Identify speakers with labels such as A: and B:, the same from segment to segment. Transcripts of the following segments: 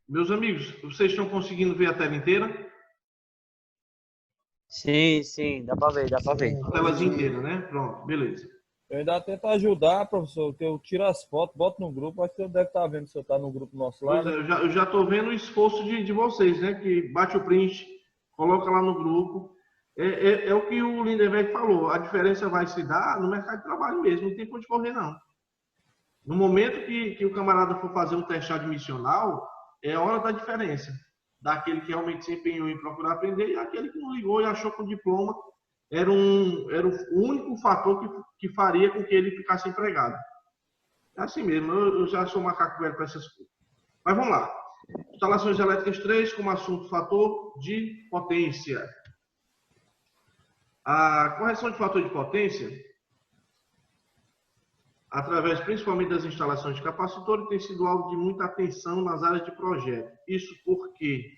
A: Meus amigos, vocês estão conseguindo ver a tela inteira?
B: Sim, sim, dá para ver, dá para ver.
A: A telazinha inteira, né? Pronto, beleza.
C: Eu ainda tento ajudar, professor, que eu tiro as fotos, boto no grupo. Acho que eu deve estar vendo se eu está no grupo nosso lá.
A: Pois é, eu já estou vendo o esforço de vocês, né? Que bate o print, coloca lá no grupo. É o que o Lindenberg falou. A diferença vai se dar no mercado de trabalho mesmo, não tem como correr, não. No momento que o camarada for fazer um teste admissional, é a hora da diferença. Daquele que realmente se empenhou em procurar aprender e aquele que não ligou e achou que o diploma era o único fator que faria com que ele ficasse empregado. É assim mesmo, eu já sou macaco velho para essas coisas. Mas vamos lá. Instalações elétricas 3, como assunto fator de potência. A correção de fator de potência, através principalmente das instalações de capacitor, tem sido alvo de muita atenção nas áreas de projeto. Isso por quê?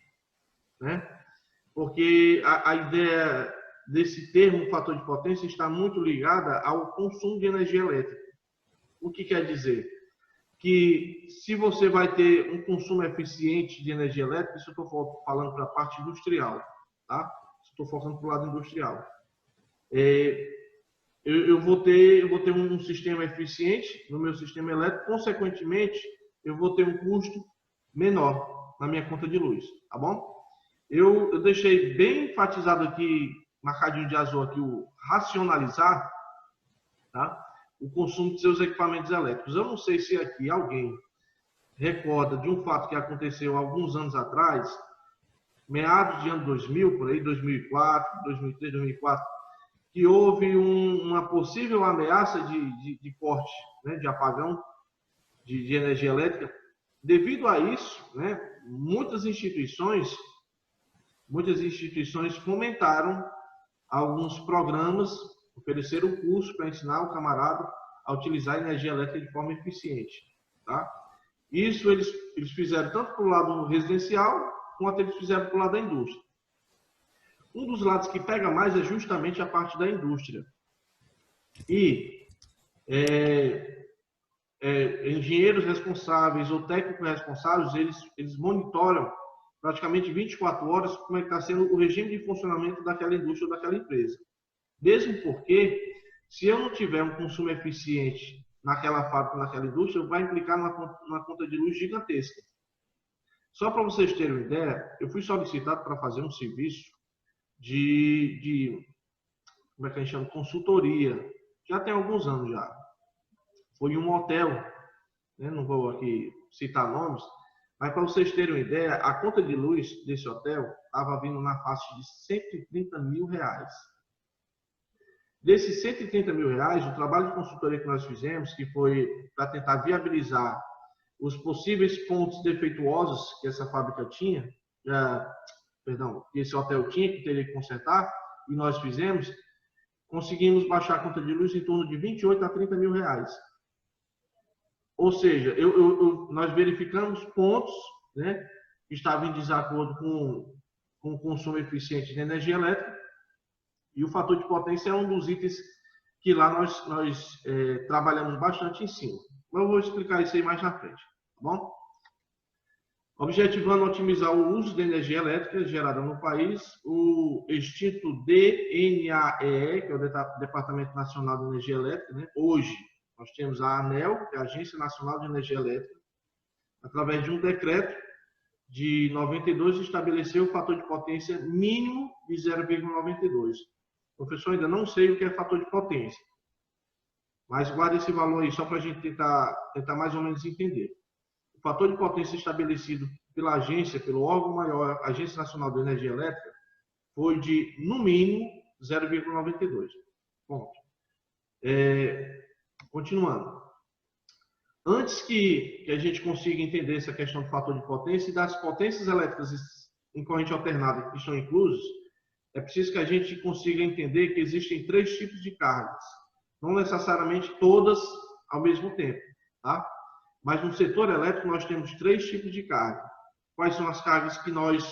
A: Né? Porque a ideia desse termo, fator de potência, está muito ligada ao consumo de energia elétrica. O que quer dizer? Que se você vai ter um consumo eficiente de energia elétrica, isso eu estou falando para a parte industrial, tá? Estou focando para o lado industrial. Eu vou ter um sistema eficiente no meu sistema elétrico, consequentemente, eu vou ter um custo menor na minha conta de luz, tá bom? Eu deixei bem enfatizado aqui, marcadinho de azul aqui, o racionalizar, tá? O consumo de seus equipamentos elétricos. Eu não sei se aqui alguém recorda de um fato que aconteceu alguns anos atrás, meados de ano 2000, por aí, 2004, 2003, 2004, que houve uma possível ameaça de corte, né, de apagão de energia elétrica. Devido a isso, né, muitas instituições fomentaram alguns programas, ofereceram curso para ensinar o camarada a utilizar a energia elétrica de forma eficiente. Tá? Isso eles fizeram tanto para o lado residencial, quanto eles fizeram para o lado da indústria. Um dos lados que pega mais é justamente a parte da indústria. E engenheiros responsáveis ou técnicos responsáveis, eles monitoram praticamente 24 horas como é que está sendo o regime de funcionamento daquela indústria ou daquela empresa. Mesmo porque, se eu não tiver um consumo eficiente naquela fábrica, naquela indústria, vai implicar numa conta de luz gigantesca. Só para vocês terem uma ideia, eu fui solicitado para fazer um serviço como é que a gente chama? Consultoria. Já tem alguns anos já. Foi em um hotel, né? Não vou aqui citar nomes, mas para vocês terem uma ideia, a conta de luz desse hotel estava vindo na faixa de R$130 mil. Desses R$130 mil, o trabalho de consultoria que nós fizemos, que foi para tentar viabilizar os possíveis pontos defeituosos que essa fábrica tinha, que esse hotel tinha, que teria que consertar, e nós fizemos, conseguimos baixar a conta de luz em torno de R$28 a R$30 mil. Ou seja, nós verificamos pontos, né, que estavam em desacordo com o consumo eficiente de energia elétrica, e o fator de potência é um dos itens que lá nós trabalhamos bastante em cima. Mas eu vou explicar isso aí mais na frente, tá bom? Objetivando otimizar o uso de energia elétrica gerada no país, o extinto DNAEE, que é o Departamento Nacional de Energia Elétrica, né? Hoje nós temos a ANEEL, que é a Agência Nacional de Energia Elétrica, através de um decreto de 92, estabeleceu o fator de potência mínimo de 0,92. Professor, ainda não sei o que é fator de potência, mas guarda esse valor aí só para a gente tentar mais ou menos entender. O fator de potência estabelecido pela agência, pelo órgão maior, Agência Nacional de Energia Elétrica, foi de, no mínimo, 0,92. Ponto. Continuando. Antes que a gente consiga entender essa questão do fator de potência e das potências elétricas em corrente alternada que estão inclusas, é preciso que a gente consiga entender que existem 3 tipos de cargas. Não necessariamente todas ao mesmo tempo, tá? Mas no setor elétrico nós temos 3 tipos de carga. Quais são as cargas que nós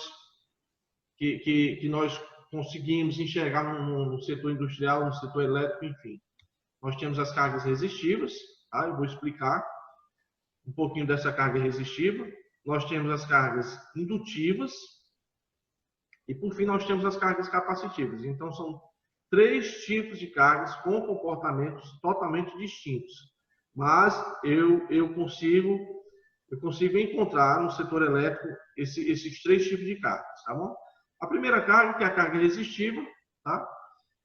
A: conseguimos enxergar no setor industrial, no setor elétrico, enfim? Nós temos as cargas resistivas, tá? Eu vou explicar um pouquinho dessa carga resistiva. nós temos as cargas indutivas e, por fim, nós temos as cargas capacitivas. Então, são 3 tipos de cargas com comportamentos totalmente distintos. Mas eu consigo encontrar no setor elétrico esses 3 tipos de cargas, tá bom? A primeira carga, que é a carga resistiva, tá?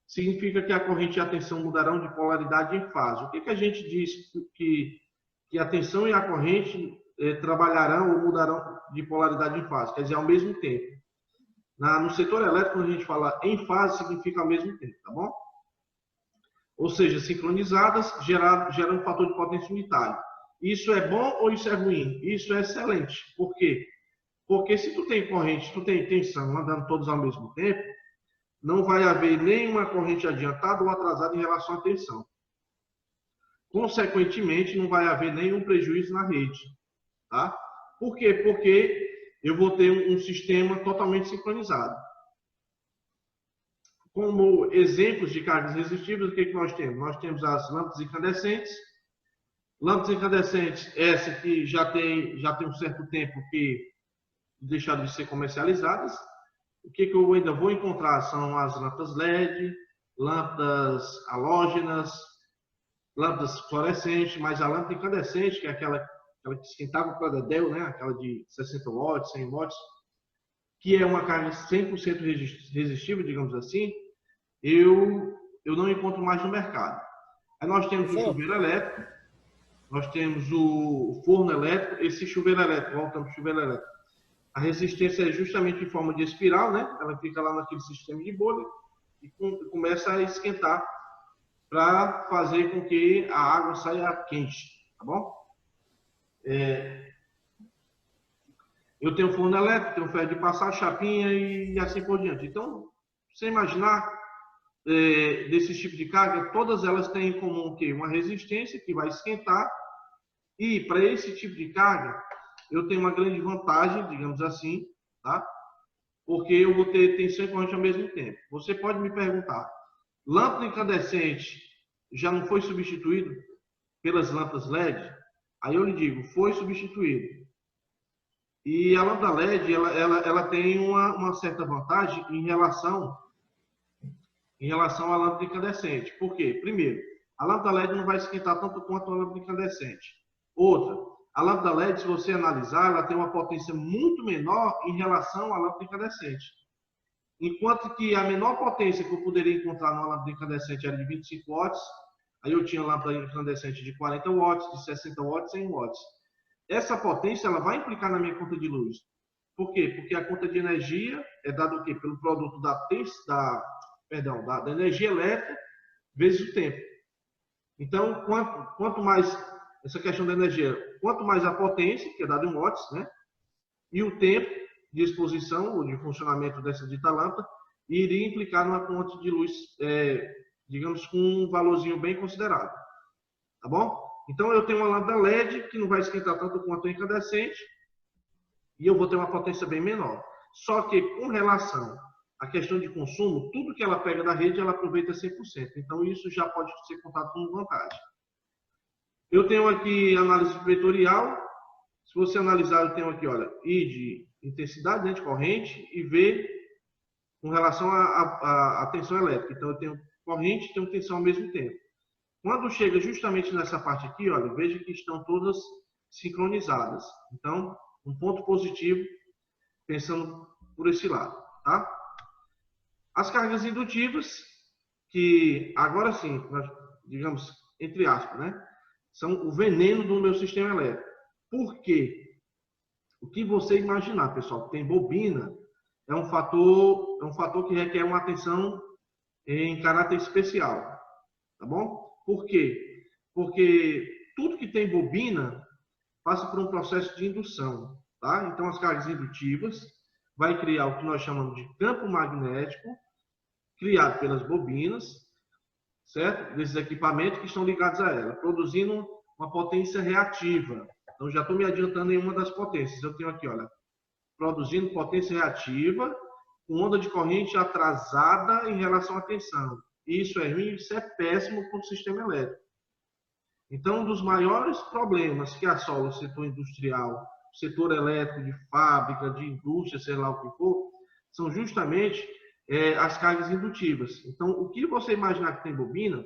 A: Significa que a corrente e a tensão mudarão de polaridade em fase. O que a gente diz que a tensão e a corrente trabalharão ou mudarão de polaridade em fase? Quer dizer, ao mesmo tempo. No setor elétrico, quando a gente fala em fase, significa ao mesmo tempo, tá bom? Ou seja, sincronizadas, gerando um fator de potência unitário. Isso é bom ou isso é ruim? Isso é excelente. Por quê? Porque se tu tem corrente, tu tem tensão andando todos ao mesmo tempo, não vai haver nenhuma corrente adiantada ou atrasada em relação à tensão. Consequentemente, não vai haver nenhum prejuízo na rede. Tá? Por quê? Porque eu vou ter um sistema totalmente sincronizado. Como exemplos de cargas resistivas, o que nós temos? Nós temos as lâmpadas incandescentes. Lâmpadas incandescentes, essa que já tem um certo tempo que deixaram de ser comercializadas. O que eu ainda vou encontrar são as lâmpadas LED, lâmpadas halógenas, lâmpadas fluorescentes, mas a lâmpada incandescente, que é aquela que esquentava para dedéu, né? Aquela de 60 watts, 100 watts, que é uma carga 100% resistível, digamos assim, eu não encontro mais no mercado. Aí nós temos o chuveiro elétrico, nós temos o forno elétrico, esse chuveiro elétrico, voltando para o chuveiro elétrico. A resistência é justamente em forma de espiral, né? Ela fica lá naquele sistema de bolha e começa a esquentar para fazer com que a água saia quente, tá bom? Eu tenho forno elétrico, tenho ferro de passar, chapinha e assim por diante. Então, você imaginar desse tipo de carga, todas elas têm em comum o quê? Uma resistência que vai esquentar. E para esse tipo de carga, eu tenho uma grande vantagem, digamos assim, tá? Porque eu vou ter tensão e corrente ao mesmo tempo. Você pode me perguntar, lâmpada incandescente já não foi substituído pelas lâmpadas LED? Aí eu lhe digo, foi substituído. E a lâmpada LED, ela tem uma certa vantagem em relação à lâmpada incandescente. Por quê? Primeiro, a lâmpada LED não vai esquentar tanto quanto a lâmpada incandescente. Outra, a lâmpada LED, se você analisar, ela tem uma potência muito menor em relação à lâmpada incandescente. Enquanto que a menor potência que eu poderia encontrar numa lâmpada incandescente era de 25 watts, aí eu tinha lâmpada incandescente de 40 watts, de 60 watts, 100 watts. Essa potência ela vai implicar na minha conta de luz. Por quê? Porque a conta de energia é dada o quê? Pelo produto da energia elétrica vezes o tempo. Então, quanto mais essa questão da energia, quanto mais a potência, que é dada em watts, né? E o tempo de exposição ou de funcionamento dessa dita lâmpada, iria implicar numa conta de luz, digamos, com um valorzinho bem considerável. Tá bom? Então, eu tenho uma lâmpada LED que não vai esquentar tanto quanto a incandescente e eu vou ter uma potência bem menor. Só que, com relação à questão de consumo, tudo que ela pega da rede, ela aproveita 100%. Então, isso já pode ser contado como vantagem. Eu tenho aqui análise vetorial. Se você analisar, eu tenho aqui, olha, I de intensidade, né, de corrente, e V com relação à tensão elétrica. Então, eu tenho corrente e tenho tensão ao mesmo tempo. Quando chega justamente nessa parte aqui, olha, veja que estão todas sincronizadas. Então, um ponto positivo, pensando por esse lado, tá? As cargas indutivas, que agora sim, digamos, entre aspas, né? São o veneno do meu sistema elétrico. Por quê? O que você imaginar, pessoal, que tem bobina, é um fator que requer uma atenção em caráter especial, tá bom? Por quê? Porque tudo que tem bobina passa por um processo de indução, tá? Então, as cargas indutivas vai criar o que nós chamamos de campo magnético, criado pelas bobinas, certo? Desses equipamentos que estão ligados a ela, produzindo uma potência reativa. Então, já estou me adiantando em uma das potências. Eu tenho aqui, olha, produzindo potência reativa com onda de corrente atrasada em relação à tensão. Isso é ruim, isso é péssimo para o sistema elétrico. Então, um dos maiores problemas que assola o setor industrial, setor elétrico, de fábrica, de indústria, sei lá o que for, são justamente as cargas indutivas. Então, o que você imaginar que tem bobina,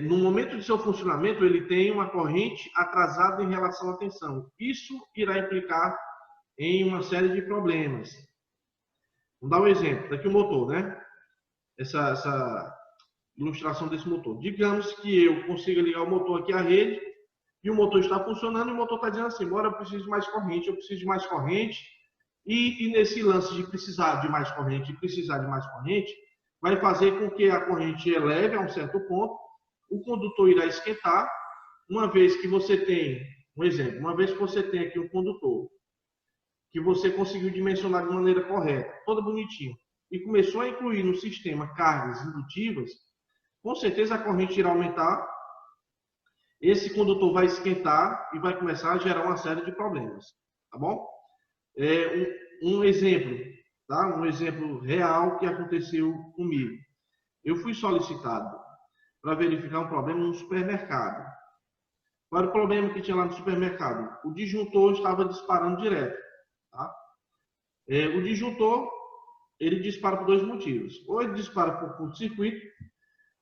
A: no momento de seu funcionamento, ele tem uma corrente atrasada em relação à tensão. Isso irá implicar em uma série de problemas. Vamos dar um exemplo. Daqui o motor, né? Essa ilustração desse motor. Digamos que eu consiga ligar o motor aqui à rede e o motor está funcionando e o motor está dizendo assim, agora eu preciso de mais corrente, eu preciso de mais corrente. E nesse lance de precisar de mais corrente e precisar de mais corrente, vai fazer com que a corrente eleve a um certo ponto, o condutor irá esquentar, uma vez que você tem, um exemplo, uma vez que você tem aqui um condutor que você conseguiu dimensionar de maneira correta, todo bonitinho, e começou a incluir no sistema cargas indutivas, com certeza a corrente irá aumentar, esse condutor vai esquentar e vai começar a gerar uma série de problemas, tá bom? Um exemplo, tá? Um exemplo real que aconteceu comigo. Eu fui solicitado para verificar um problema no supermercado. Qual era o problema que tinha lá no supermercado? O disjuntor estava disparando direto. Tá? O disjuntor, ele dispara por dois motivos. Ou ele dispara por curto-circuito,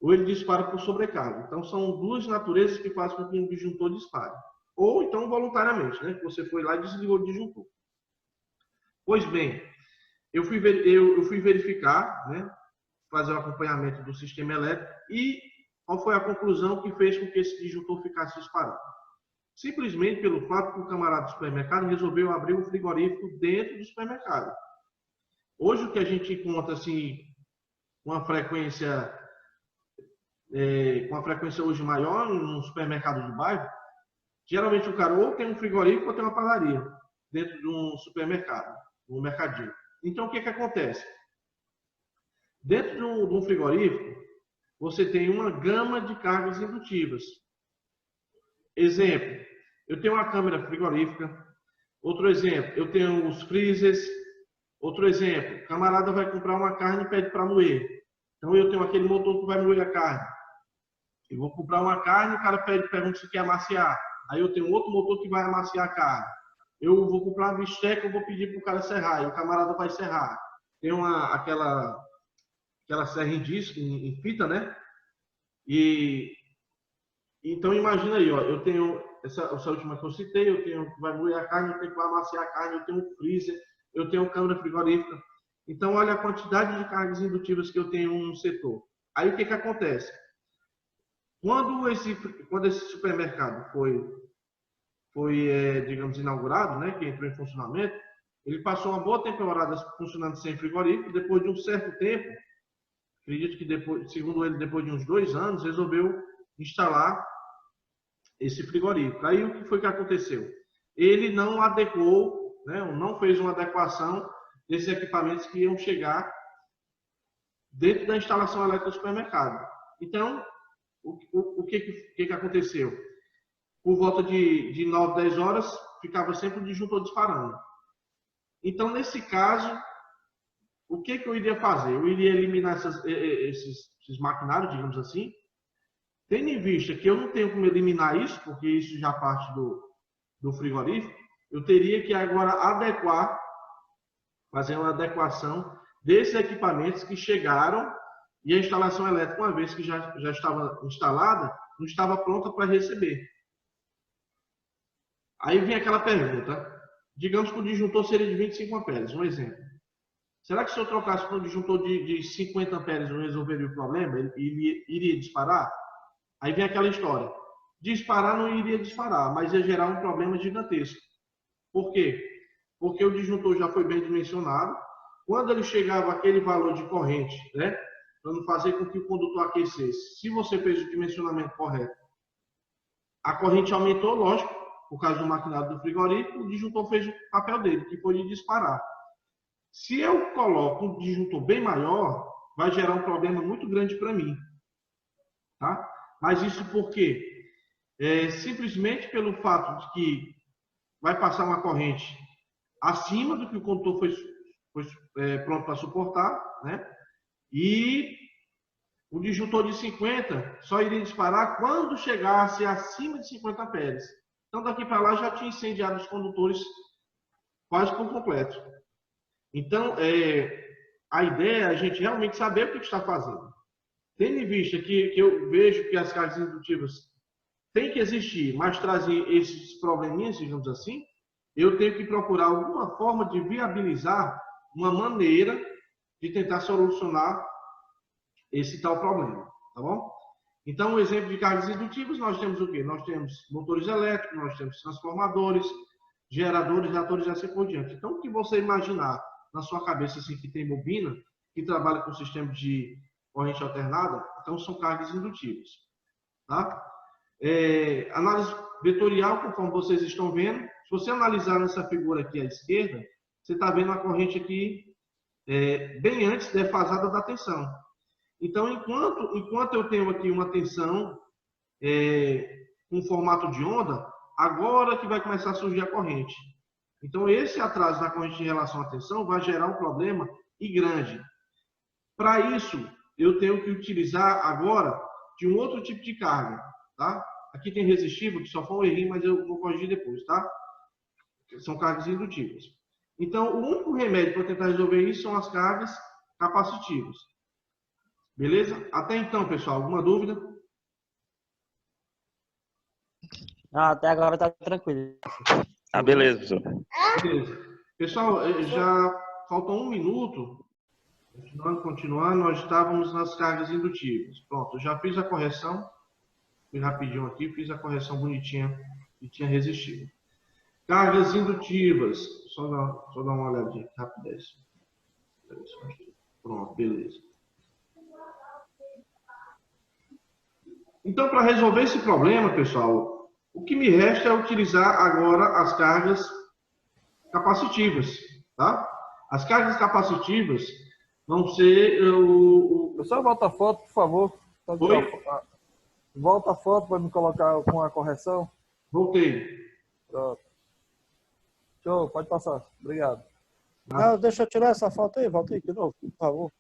A: ou ele dispara por sobrecarga. Então, são duas naturezas que fazem com que um disjuntor dispare. Ou, então, voluntariamente, né? Você foi lá e desligou o disjuntor. Pois bem, eu fui verificar, né? Fazer o acompanhamento do sistema elétrico e qual foi a conclusão que fez com que esse disjuntor ficasse disparando. Simplesmente pelo fato que o camarada do supermercado resolveu abrir um frigorífico dentro do supermercado. Hoje o que a gente encontra assim, uma frequência hoje maior no supermercado de bairro, geralmente o cara ou tem um frigorífico ou tem uma padaria dentro de um supermercado, um mercadinho. Então o que acontece? Dentro de um frigorífico, você tem uma gama de cargas indutivas. Exemplo, eu tenho uma câmara frigorífica. Outro exemplo, eu tenho os freezers. Outro exemplo, o camarada vai comprar uma carne e pede para moer. Então eu tenho aquele motor que vai moer a carne. Eu vou comprar uma carne, o cara pergunta se quer amaciar. Aí eu tenho outro motor que vai amaciar a carne. Eu vou comprar uma bisteca, eu vou pedir para o cara serrar, e o camarada vai serrar. Tem aquela serra em disco, em fita, né? Então imagina aí, ó, eu tenho essa última que eu citei, eu tenho que vai moer a carne, eu tenho que amaciar a carne, eu tenho um freezer, eu tenho câmara frigorífica. Então olha a quantidade de cargas indutivas que eu tenho no setor. Aí o que acontece? Quando esse supermercado foi digamos, inaugurado, né, que entrou em funcionamento, ele passou uma boa temporada funcionando sem frigorífico. Depois de um certo tempo, acredito que segundo ele, depois de uns 2 anos, resolveu instalar esse frigorífico. Aí o que foi que aconteceu? Ele não adequou, né, não fez uma adequação desses equipamentos que iam chegar dentro da instalação elétrica do supermercado. Então, o que aconteceu? Por volta de 9, 10 horas, ficava sempre o disjuntor disparando. Então, nesse caso, o que eu iria fazer? Eu iria eliminar esses maquinários, digamos assim, tendo em vista que eu não tenho como eliminar isso, porque isso já parte do frigorífico, eu teria que agora fazer uma adequação desses equipamentos que chegaram e a instalação elétrica, uma vez que já estava instalada, não estava pronta para receber. Aí vem aquela pergunta, digamos que o disjuntor seria de 25 amperes, um exemplo. Será que se eu trocasse para um disjuntor de 50 amperes eu resolveria o problema? Ele iria disparar? Aí vem aquela história. Disparar não iria disparar, mas ia gerar um problema gigantesco. Por quê? Porque o disjuntor já foi bem dimensionado. Quando ele chegava àquele valor de corrente, né, para não fazer com que o condutor aquecesse, se você fez o dimensionamento correto, a corrente aumentou, lógico, por causa do maquinário do frigorífico, o disjuntor fez o papel dele, que foi de disparar. Se eu coloco um disjuntor bem maior, vai gerar um problema muito grande para mim. Tá? Mas isso por quê? Simplesmente pelo fato de que vai passar uma corrente acima do que o condutor foi pronto para suportar, né? E o disjuntor de 50 só iria disparar quando chegasse acima de 50 amperes. Então, daqui para lá já tinha incendiado os condutores quase por completo. Então, a ideia é a gente realmente saber o que está fazendo. Tendo em vista que eu vejo que as cargas indutivas têm que existir, mas trazem esses probleminhas, digamos assim, eu tenho que procurar alguma forma de viabilizar uma maneira de tentar solucionar esse tal problema, tá bom? Então, o exemplo de cargas indutivas, nós temos o quê? Nós temos motores elétricos, nós temos transformadores, geradores, reatores e assim por diante. Então, o que você imaginar na sua cabeça assim, que tem bobina, que trabalha com sistema de corrente alternada, então são cargas indutivas. Tá? Análise vetorial, conforme vocês estão vendo, se você analisar nessa figura aqui à esquerda, você está vendo a corrente aqui bem antes defasada da tensão. Então, enquanto eu tenho aqui uma tensão com formato de onda, agora que vai começar a surgir a corrente. Então, esse atraso da corrente em relação à tensão vai gerar um problema e grande. Para isso, eu tenho que utilizar agora de um outro tipo de carga. Tá? Aqui tem resistível, que só foi um errinho, mas eu vou corrigir depois. Tá? São cargas indutivas. Então, o único remédio para tentar resolver isso são as cargas capacitivas. Beleza? Até então, pessoal, alguma dúvida?
B: Até agora tá tranquilo.
D: Ah, beleza, professor.
A: Beleza. Pessoal, já faltou 1 minuto. Continuando, nós estávamos nas cargas indutivas. Pronto, já fiz a correção. Fui rapidinho aqui, fiz a correção bonitinha que tinha resistido. Cargas indutivas. Só dar uma olhadinha, rapidez. Pronto, beleza. Então, para resolver esse problema, pessoal, o que me resta é utilizar agora as cargas capacitivas, tá? As cargas capacitivas vão ser
C: Só volta a foto, por favor.
A: Oi?
C: Volta a foto para me colocar com a correção.
A: Voltei.
C: Pronto. Show, pode passar. Obrigado.
E: Não, deixa eu tirar essa foto aí, volta aí de novo, por favor.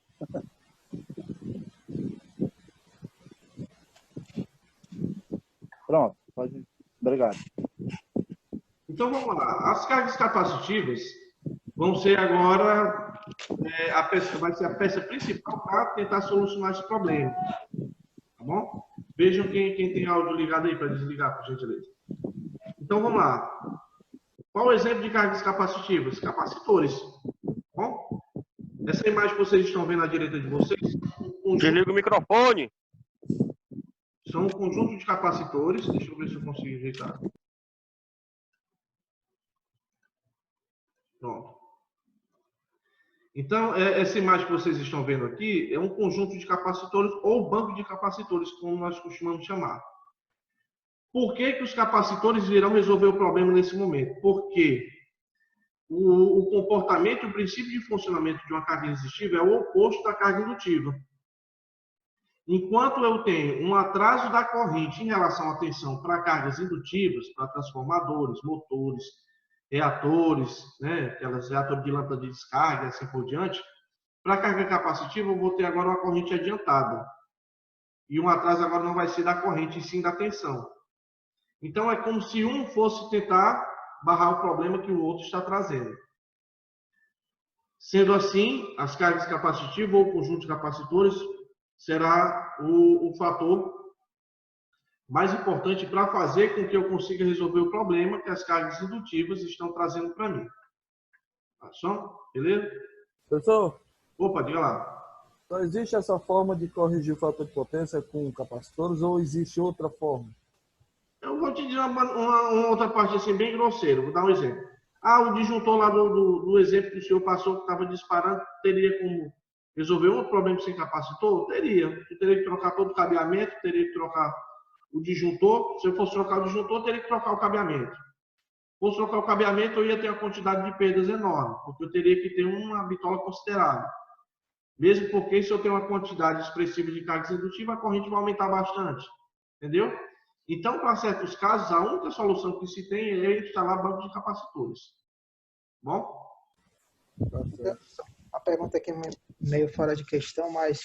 E: Pronto, pode ir. Obrigado.
A: Então, vamos lá. As cargas capacitivas vão ser agora vai ser a peça principal para tentar solucionar esse problema. Tá bom? Vejam quem tem áudio ligado aí para desligar, por gentileza. Então, vamos lá. Qual o exemplo de cargas capacitivas? Capacitores. Tá bom? Essa imagem que vocês estão vendo à direita de vocês
D: Desliga o microfone.
A: são um conjunto de capacitores. Deixa eu ver se eu consigo ajeitar. Pronto. Então, essa imagem que vocês estão vendo aqui é um conjunto de capacitores ou banco de capacitores, como nós costumamos chamar. Por que os capacitores irão resolver o problema nesse momento? Porque o comportamento e o princípio de funcionamento de uma carga resistiva é o oposto da carga indutiva. Enquanto eu tenho um atraso da corrente em relação à tensão para cargas indutivas, para transformadores, motores, reatores, né, aquelas reatores de lâmpada de descarga, assim por diante, para carga capacitiva eu vou ter agora uma corrente adiantada. E um atraso agora não vai ser da corrente, e sim da tensão. Então é como se um fosse tentar barrar o problema que o outro está trazendo. Sendo assim, as cargas capacitivas ou o conjunto de capacitores será o fator mais importante para fazer com que eu consiga resolver o problema que as cargas indutivas estão trazendo para mim. Tá só? Beleza?
C: Professor,
A: Opa, diga lá.
C: só existe essa forma de corrigir o fator de potência com capacitores ou existe outra forma?
A: Eu vou te dizer uma outra parte assim, bem grosseira. Vou dar um exemplo. O disjuntor lá do exemplo que o senhor passou, que estava disparando, teria como resolver outro problema sem capacitor? Teria. Eu teria que trocar todo o cabeamento, teria que trocar o disjuntor. Se eu fosse trocar o disjuntor, eu teria que trocar o cabeamento. Se fosse trocar o cabeamento, eu ia ter uma quantidade de perdas enorme, porque eu teria que ter uma bitola considerável. Mesmo porque, se eu tenho uma quantidade expressiva de cargas indutivas, a corrente vai aumentar bastante. Entendeu? Então, para certos casos, a única solução que se tem é instalar banco de capacitores. Bom?
E: A pergunta aqui é meio fora de questão, mas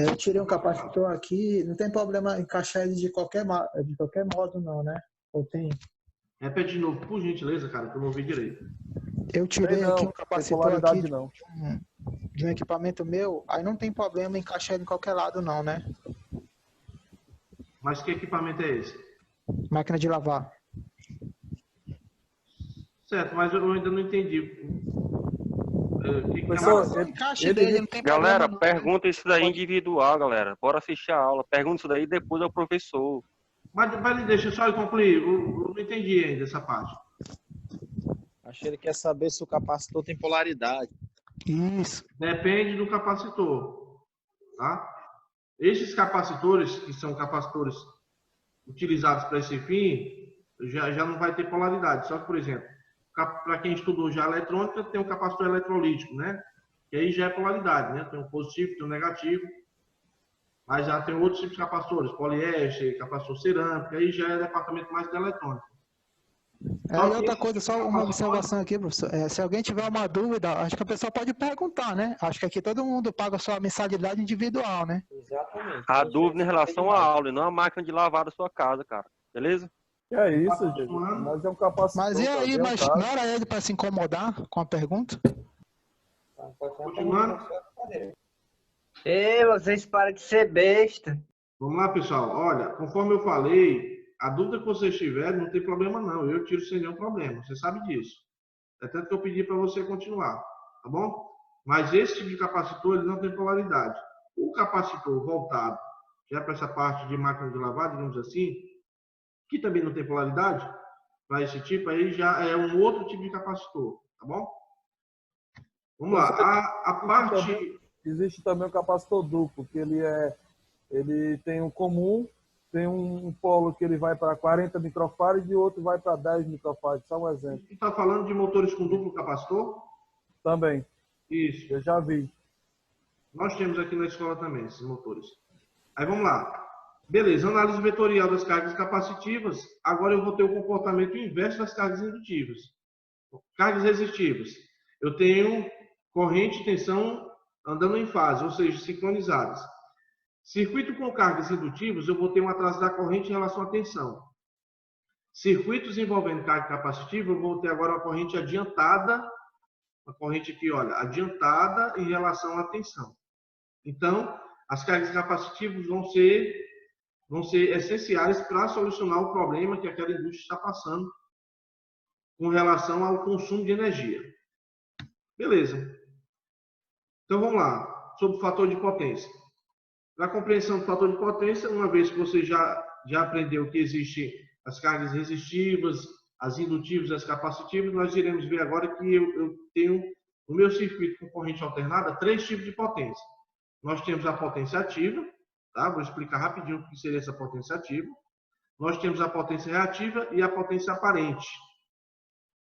E: eu tirei um capacitor aqui, não tem problema encaixar ele de qualquer modo não, né? Ou tem?
A: Repete de novo, por gentileza, cara, que eu não ouvi direito.
E: Eu tirei
C: Não,
E: aqui um
C: tem
E: capacitor
C: polaridade
E: aqui
C: não.
E: de um equipamento meu, aí não tem problema encaixar ele em qualquer lado não, né?
A: Mas que equipamento é esse?
E: Máquina de lavar.
A: Certo, mas eu ainda não entendi.
C: Professor,
E: O encaixe
C: ele-
E: dele não tem
D: Galera,
E: problema não.
D: pergunta isso daí individual, galera. Bora assistir a aula. Pergunta isso daí depois ao professor.
A: Mas deixa só eu concluir. Eu não entendi ainda essa parte.
F: Acho que ele quer saber se o capacitor tem polaridade.
E: Isso.
A: Depende do capacitor. Tá? Esses capacitores, que são capacitores utilizados para esse fim, já não vai ter polaridade. Só que, por exemplo, para quem estudou já eletrônica, tem um capacitor eletrolítico, né? Que aí já é polaridade, né? Tem um positivo, tem um negativo. Mas já tem outros tipos de capacitores, poliéster, capacitor cerâmico, aí já é departamento mais da eletrônica.
E: E outra coisa, só uma observação aqui, professor. Se alguém tiver uma dúvida, acho que a pessoa pode perguntar, né? Acho que aqui todo mundo paga a sua mensalidade individual, né?
B: Exatamente.
D: A dúvida em relação à aula e não a máquina de lavar da sua casa, cara. Beleza?
C: Que é isso, gente? Mas é um capacitor.
E: Mas e aí,
C: tá
E: mas
C: adiantado.
E: não era ele para se incomodar com a pergunta?
A: Continuando.
B: Ei, vocês param de ser besta.
A: Vamos lá, pessoal. Olha, conforme eu falei, a dúvida que vocês tiverem, não tem problema não. Eu tiro sem nenhum problema. Você sabe disso. É tanto que eu pedi para você continuar. Tá bom? Mas esse tipo de capacitor, ele não tem polaridade. O capacitor voltado, já para essa parte de máquina de lavar, digamos assim, que também não tem polaridade, para esse tipo aí já é um outro tipo de capacitor. Tá bom? Vamos lá. A parte...
C: Existe também o capacitor duplo, que ele tem um comum, tem um polo que ele vai para 40 microfarads e o outro vai para 10 microfarads. Só um exemplo.
A: Você está falando de motores com duplo capacitor?
C: Também,
A: Isso.
C: eu já vi.
A: Nós temos aqui na escola também esses motores. Aí vamos lá. Beleza, análise vetorial das cargas capacitivas. Agora eu vou ter o comportamento inverso das cargas indutivas. Cargas resistivas. Eu tenho corrente e tensão andando em fase, ou seja, sincronizadas. Circuito com cargas indutivas, eu vou ter um atraso da corrente em relação à tensão. Circuitos envolvendo carga capacitiva, eu vou ter agora uma corrente adiantada, uma corrente aqui, olha, adiantada em relação à tensão. Então, as cargas capacitivas vão ser essenciais para solucionar o problema que aquela indústria está passando com relação ao consumo de energia. Beleza. Então, vamos lá, sobre o fator de potência. Para a compreensão do fator de potência, uma vez que você já aprendeu que existem as cargas resistivas, as indutivas e as capacitivas, nós iremos ver agora que eu tenho no meu circuito com corrente alternada 3 tipos de potência. Nós temos a potência ativa, tá? Vou explicar rapidinho o que seria essa potência ativa. Nós temos a potência reativa e a potência aparente.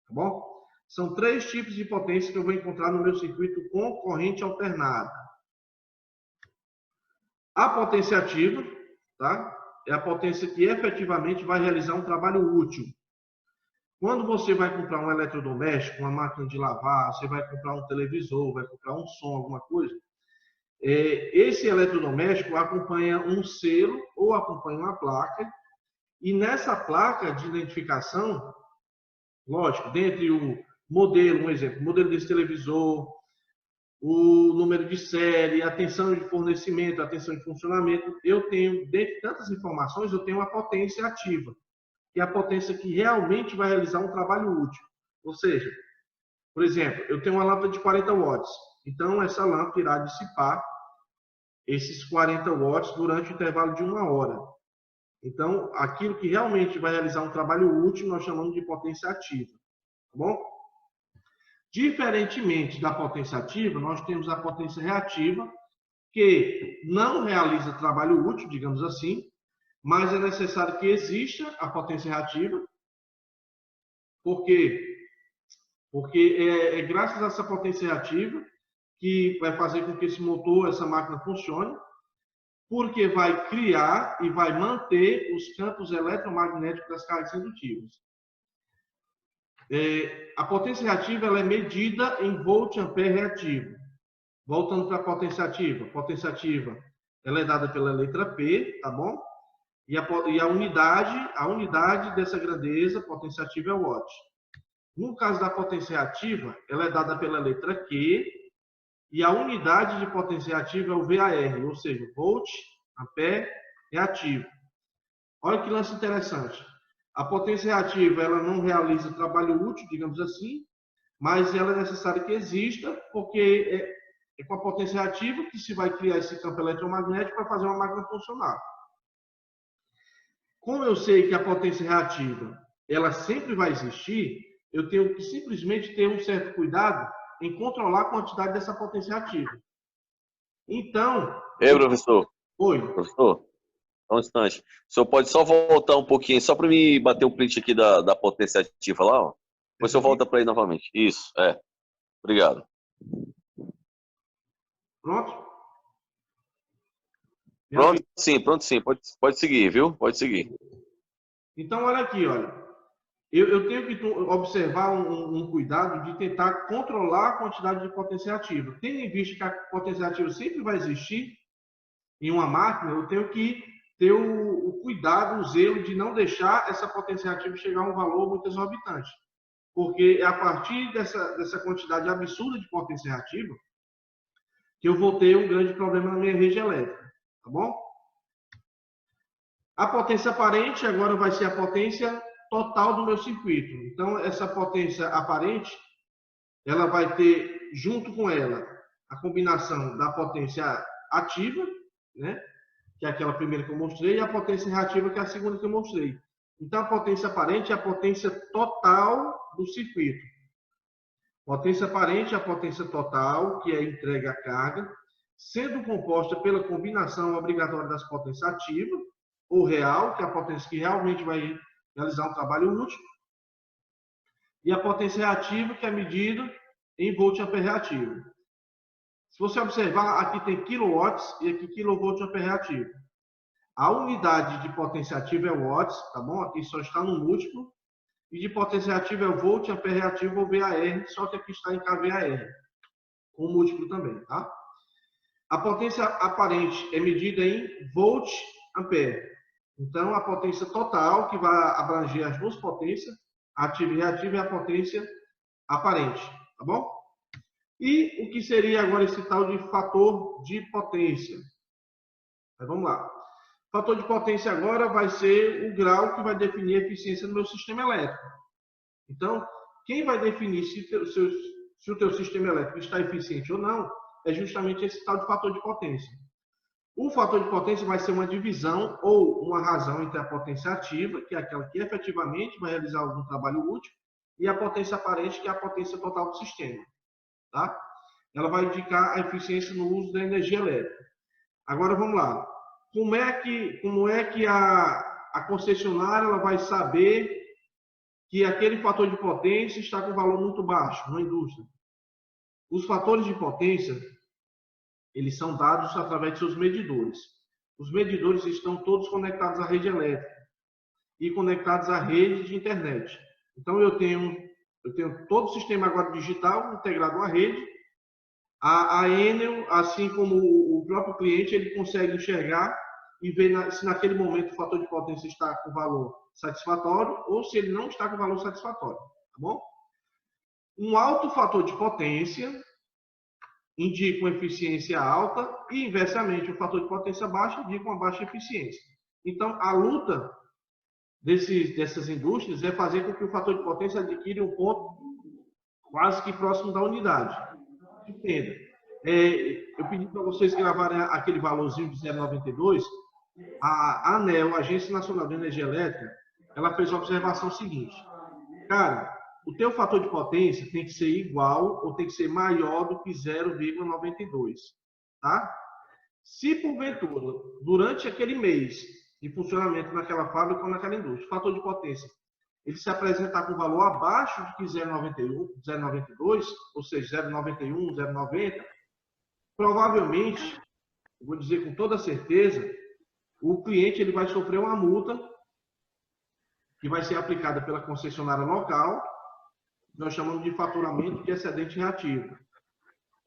A: Tá bom? São 3 tipos de potência que eu vou encontrar no meu circuito com corrente alternada. A potência ativa, tá? É a potência que efetivamente vai realizar um trabalho útil. Quando você vai comprar um eletrodoméstico, uma máquina de lavar, você vai comprar um televisor, vai comprar um som, alguma coisa, esse eletrodoméstico acompanha um selo ou acompanha uma placa, e nessa placa de identificação, lógico, dentre o modelo, um exemplo, o modelo desse televisor, o número de série, a tensão de fornecimento, a tensão de funcionamento, eu tenho, dentre tantas informações, eu tenho uma potência ativa, que é a potência que realmente vai realizar um trabalho útil. Ou seja, por exemplo, eu tenho uma lâmpada de 40 watts, então essa lâmpada irá dissipar esses 40 watts durante o intervalo de 1 hora. Então, aquilo que realmente vai realizar um trabalho útil, nós chamamos de potência ativa. Tá bom? Diferentemente da potência ativa, nós temos a potência reativa, que não realiza trabalho útil, digamos assim, mas é necessário que exista a potência reativa. Por quê? Porque é graças a essa potência reativa que vai fazer com que esse motor, essa máquina funcione, porque vai criar e vai manter os campos eletromagnéticos das cargas indutivas. A potência reativa ela é medida em volt-ampere reativo. Voltando para a potência ativa. A potência ativa ela é dada pela letra P, tá bom? e a unidade dessa grandeza potenciativa é o watt. No caso da potência reativa, ela é dada pela letra Q, e a unidade de potência reativa é o VAR, ou seja, volt, ampere, reativo. Olha que lance interessante. A potência reativa, ela não realiza trabalho útil, digamos assim, mas ela é necessário que exista, porque é com a potência reativa que se vai criar esse campo eletromagnético para fazer uma máquina funcionar. Como eu sei que a potência reativa, ela sempre vai existir, eu tenho que simplesmente ter um certo cuidado em controlar a quantidade dessa potência reativa. Então...
G: Ei, professor.
A: Oi.
G: Professor, só um instante. O senhor pode só voltar um pouquinho, só para me bater o print aqui da potência ativa lá, ó. Depois o senhor volta para aí novamente. Isso, Obrigado.
A: Pronto?
G: Pronto sim. Pode seguir, viu? Pode seguir.
A: Então, olha aqui, olha. Eu tenho que observar um cuidado de tentar controlar a quantidade de potência ativa. Tendo em vista que a potência ativa sempre vai existir em uma máquina, eu tenho que ter o cuidado, o zelo de não deixar essa potência ativa chegar a um valor muito exorbitante. Porque é a partir dessa quantidade absurda de potência ativa que eu vou ter um grande problema na minha rede elétrica. Tá bom? A potência aparente agora vai ser a potência total do meu circuito. Então, essa potência aparente, ela vai ter, junto com ela, a combinação da potência ativa, né, que é aquela primeira que eu mostrei, e a potência reativa, que é a segunda que eu mostrei. Então, a potência aparente é a potência total do circuito. Potência aparente é a potência total, que é entregue à carga, sendo composta pela combinação obrigatória das potências ativas, ou real, que é a potência que realmente vai realizar um trabalho útil, e a potência reativa, que é medida em volt-ampere reativo. Se você observar, aqui tem kilowatts e aqui kilovolt-ampere reativo. A unidade de potência ativa é watts, tá bom? Aqui só está no múltiplo. E de potência reativa é o volt-ampere reativo ou VAR, só que aqui está em kVAR, com múltiplo também, tá? A potência aparente é medida em volt-ampere. Então, a potência total, que vai abranger as duas potências, ativa e reativa, é a potência aparente, tá bom? E o que seria agora esse tal de fator de potência? Então, vamos lá. O fator de potência agora vai ser o grau que vai definir a eficiência do meu sistema elétrico. Então, quem vai definir se o teu sistema elétrico está eficiente ou não, é justamente esse tal de fator de potência. O fator de potência vai ser uma divisão ou uma razão entre a potência ativa, que é aquela que efetivamente vai realizar algum trabalho útil, e a potência aparente, que é a potência total do sistema. Tá? Ela vai indicar a eficiência no uso da energia elétrica. Agora vamos lá. Como é que a concessionária ela vai saber que aquele fator de potência está com valor muito baixo na indústria? Os fatores de potência, eles são dados através de seus medidores. Os medidores estão todos conectados à rede elétrica e conectados à rede de internet. Então, eu tenho todo o sistema agora digital integrado à rede. A Enel, assim como o próprio cliente, ele consegue enxergar e ver se naquele momento o fator de potência está com valor satisfatório ou se ele não está com valor satisfatório. Tá bom? Um alto fator de potência indica uma eficiência alta e, inversamente, o fator de potência baixa indica uma baixa eficiência. Então, a luta dessas indústrias é fazer com que o fator de potência adquira um ponto quase que próximo da unidade. Entenda. Eu pedi para vocês gravarem aquele valorzinho de 0,92. A ANEEL, Agência Nacional de Energia Elétrica, ela fez a observação seguinte. Cara, o teu fator de potência tem que ser igual ou tem que ser maior do que 0,92. Tá? Se, porventura, durante aquele mês de funcionamento naquela fábrica ou naquela indústria, o fator de potência ele se apresentar com valor abaixo de 0,92, ou seja, 0,91, 0,90, provavelmente, vou dizer com toda certeza, o cliente ele vai sofrer uma multa que vai ser aplicada pela concessionária local, nós chamamos de faturamento de excedente reativo.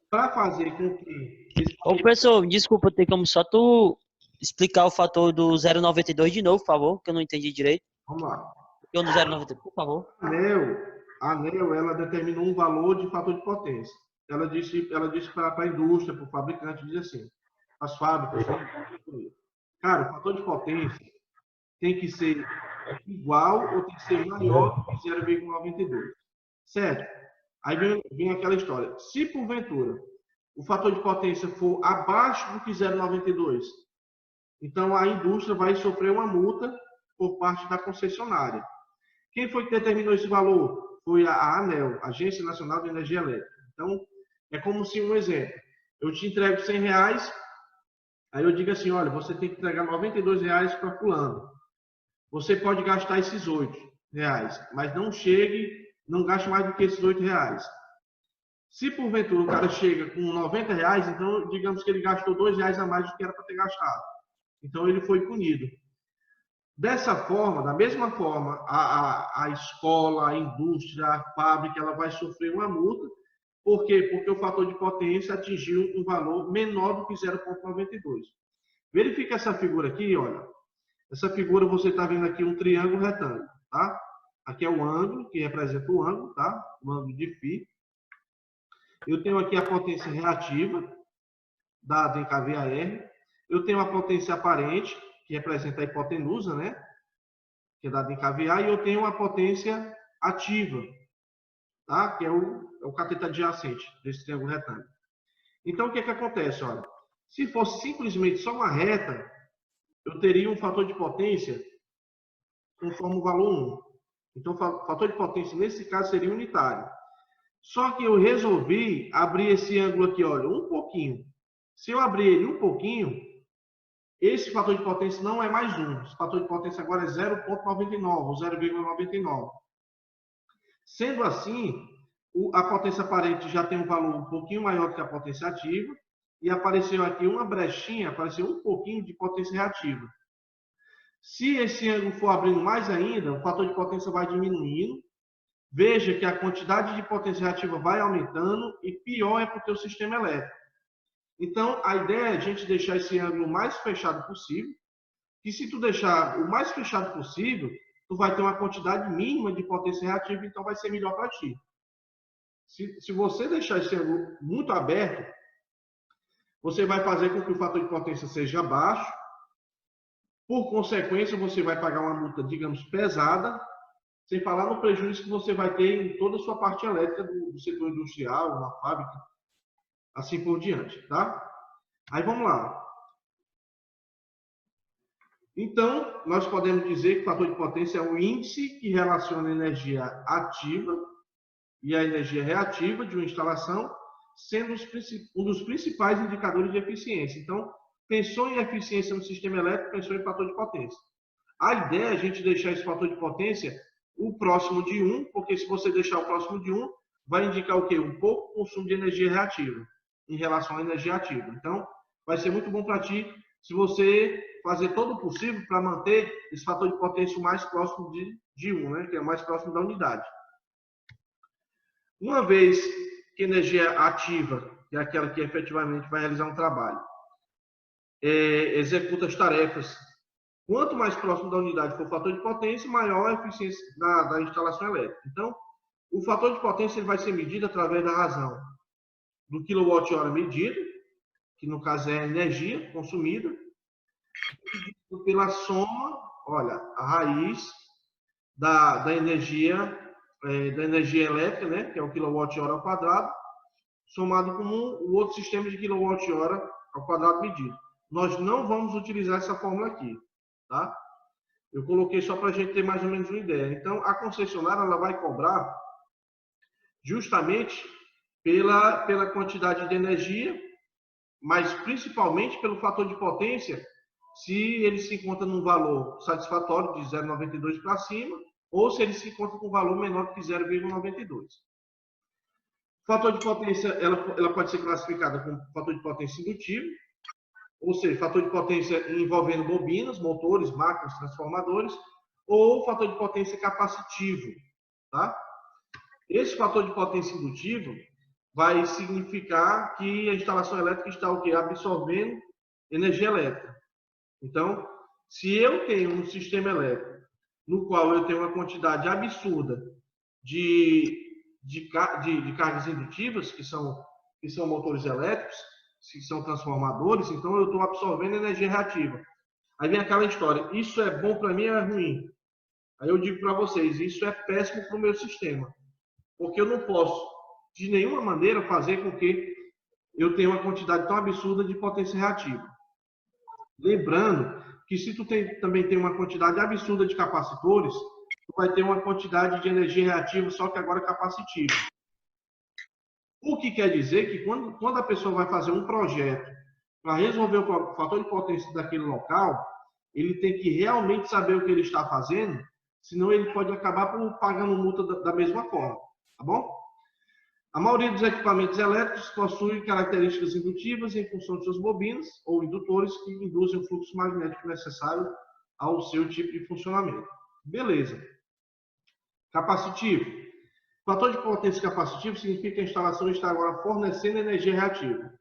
A: Para fazer com que...
H: Ô, professor, desculpa, tem como só tu explicar o fator do 0,92 de novo, por favor, que eu não entendi direito.
A: Vamos lá.
H: Eu no 0,92, por favor.
A: A ANEEL, ela determinou um valor de fator de potência. Ela disse para a indústria, para o fabricante, diz assim, as fábricas, cara, o fator de potência tem que ser igual ou tem que ser maior do que 0,92. Certo? Aí vem aquela história. Se, porventura, o fator de potência for abaixo do que 0,92, então a indústria vai sofrer uma multa por parte da concessionária. Quem foi que determinou esse valor? Foi a ANEEL, Agência Nacional de Energia Elétrica. Então, é como se, um exemplo, eu te entrego R$100, aí eu digo assim, olha, você tem que entregar R$92 para fulano. Você pode gastar esses R$8, mas não gaste mais do que esses R$8. Se porventura o cara chega com R$90, então digamos que ele gastou R$2 a mais do que era para ter gastado. Então ele foi punido. Dessa forma, da mesma forma, a escola, a indústria, a fábrica, ela vai sofrer uma multa. Por quê? Porque o fator de potência atingiu um valor menor do que 0,92. Verifica essa figura aqui, olha. Essa figura você está vendo aqui um triângulo retângulo, tá? Aqui é o ângulo, que representa o ângulo, tá? O ângulo de φ. Eu tenho aqui a potência reativa, dada em kVAR. Eu tenho a potência aparente, que representa a hipotenusa, né? Que é dada em kVA. E eu tenho a potência ativa, tá? Que é o cateto adjacente desse triângulo retângulo. Então, o que acontece? Olha, se fosse simplesmente só uma reta, eu teria um fator de potência conforme o valor 1. Então, o fator de potência, nesse caso, seria unitário. Só que eu resolvi abrir esse ângulo aqui, olha, um pouquinho. Se eu abrir ele um pouquinho, esse fator de potência não é mais 1. Esse fator de potência agora é 0,99 ou 0,99. Sendo assim, a potência aparente já tem um valor um pouquinho maior que a potência ativa e apareceu aqui uma brechinha, apareceu um pouquinho de potência reativa. Se esse ângulo for abrindo mais ainda, o fator de potência vai diminuindo. Veja que a quantidade de potência reativa vai aumentando e pior é para o teu sistema elétrico. Então, a ideia é a gente deixar esse ângulo o mais fechado possível. E se tu deixar o mais fechado possível, tu vai ter uma quantidade mínima de potência reativa, então vai ser melhor para ti. Se você deixar esse ângulo muito aberto, você vai fazer com que o fator de potência seja baixo. Por consequência, você vai pagar uma multa, digamos, pesada, sem falar no prejuízo que você vai ter em toda a sua parte elétrica do setor industrial, na fábrica, assim por diante, tá? Aí vamos lá. Então, nós podemos dizer que o fator de potência é um índice que relaciona a energia ativa e a energia reativa de uma instalação, sendo um dos principais indicadores de eficiência. Então, pensou em eficiência no sistema elétrico, pensou em fator de potência. A ideia é a gente deixar esse fator de potência o próximo de 1, porque se você deixar o próximo de 1, vai indicar o quê? Um pouco consumo de energia reativa em relação à energia ativa. Então, vai ser muito bom para ti se você fazer todo o possível para manter esse fator de potência o mais próximo de 1, né? Que é o mais próximo da unidade. Uma vez que a energia ativa, que é aquela que efetivamente vai realizar um trabalho, executa as tarefas, quanto mais próximo da unidade for o fator de potência, maior a eficiência da instalação elétrica. Então, o fator de potência ele vai ser medido através da razão do quilowatt-hora medido, que no caso é a energia consumida, pela soma, olha, a raiz da energia elétrica, né, que é o quilowatt-hora ao quadrado, somado com o outro sistema de quilowatt-hora ao quadrado medido. Nós não vamos utilizar essa fórmula aqui, tá? Eu coloquei só para a gente ter mais ou menos uma ideia. Então, a concessionária ela vai cobrar justamente pela quantidade de energia, mas principalmente pelo fator de potência, se ele se encontra num valor satisfatório de 0,92 para cima, ou se ele se encontra com um valor menor que 0,92. O fator de potência ela pode ser classificada como fator de potência indutivo, ou seja, fator de potência envolvendo bobinas, motores, máquinas, transformadores, ou fator de potência capacitivo, tá? Esse fator de potência indutivo vai significar que a instalação elétrica está o quê? Absorvendo energia elétrica. Então, se eu tenho um sistema elétrico no qual eu tenho uma quantidade absurda de cargas indutivas, que são motores elétricos, que são transformadores, então eu estou absorvendo energia reativa. Aí vem aquela história, isso é bom para mim ou é ruim? Aí eu digo para vocês, isso é péssimo para o meu sistema, porque eu não posso, de nenhuma maneira, fazer com que eu tenha uma quantidade tão absurda de potência reativa. Lembrando que se tu também tem uma quantidade absurda de capacitores, tu vai ter uma quantidade de energia reativa, só que agora capacitiva. O que quer dizer que quando a pessoa vai fazer um projeto para resolver o fator de potência daquele local, ele tem que realmente saber o que ele está fazendo, senão ele pode acabar pagando multa da mesma forma, tá bom? A maioria dos equipamentos elétricos possui características indutivas em função de suas bobinas ou indutores que induzem o fluxo magnético necessário ao seu tipo de funcionamento. Beleza. Capacitivo. Fator de potência capacitivo significa que a instalação está agora fornecendo energia reativa.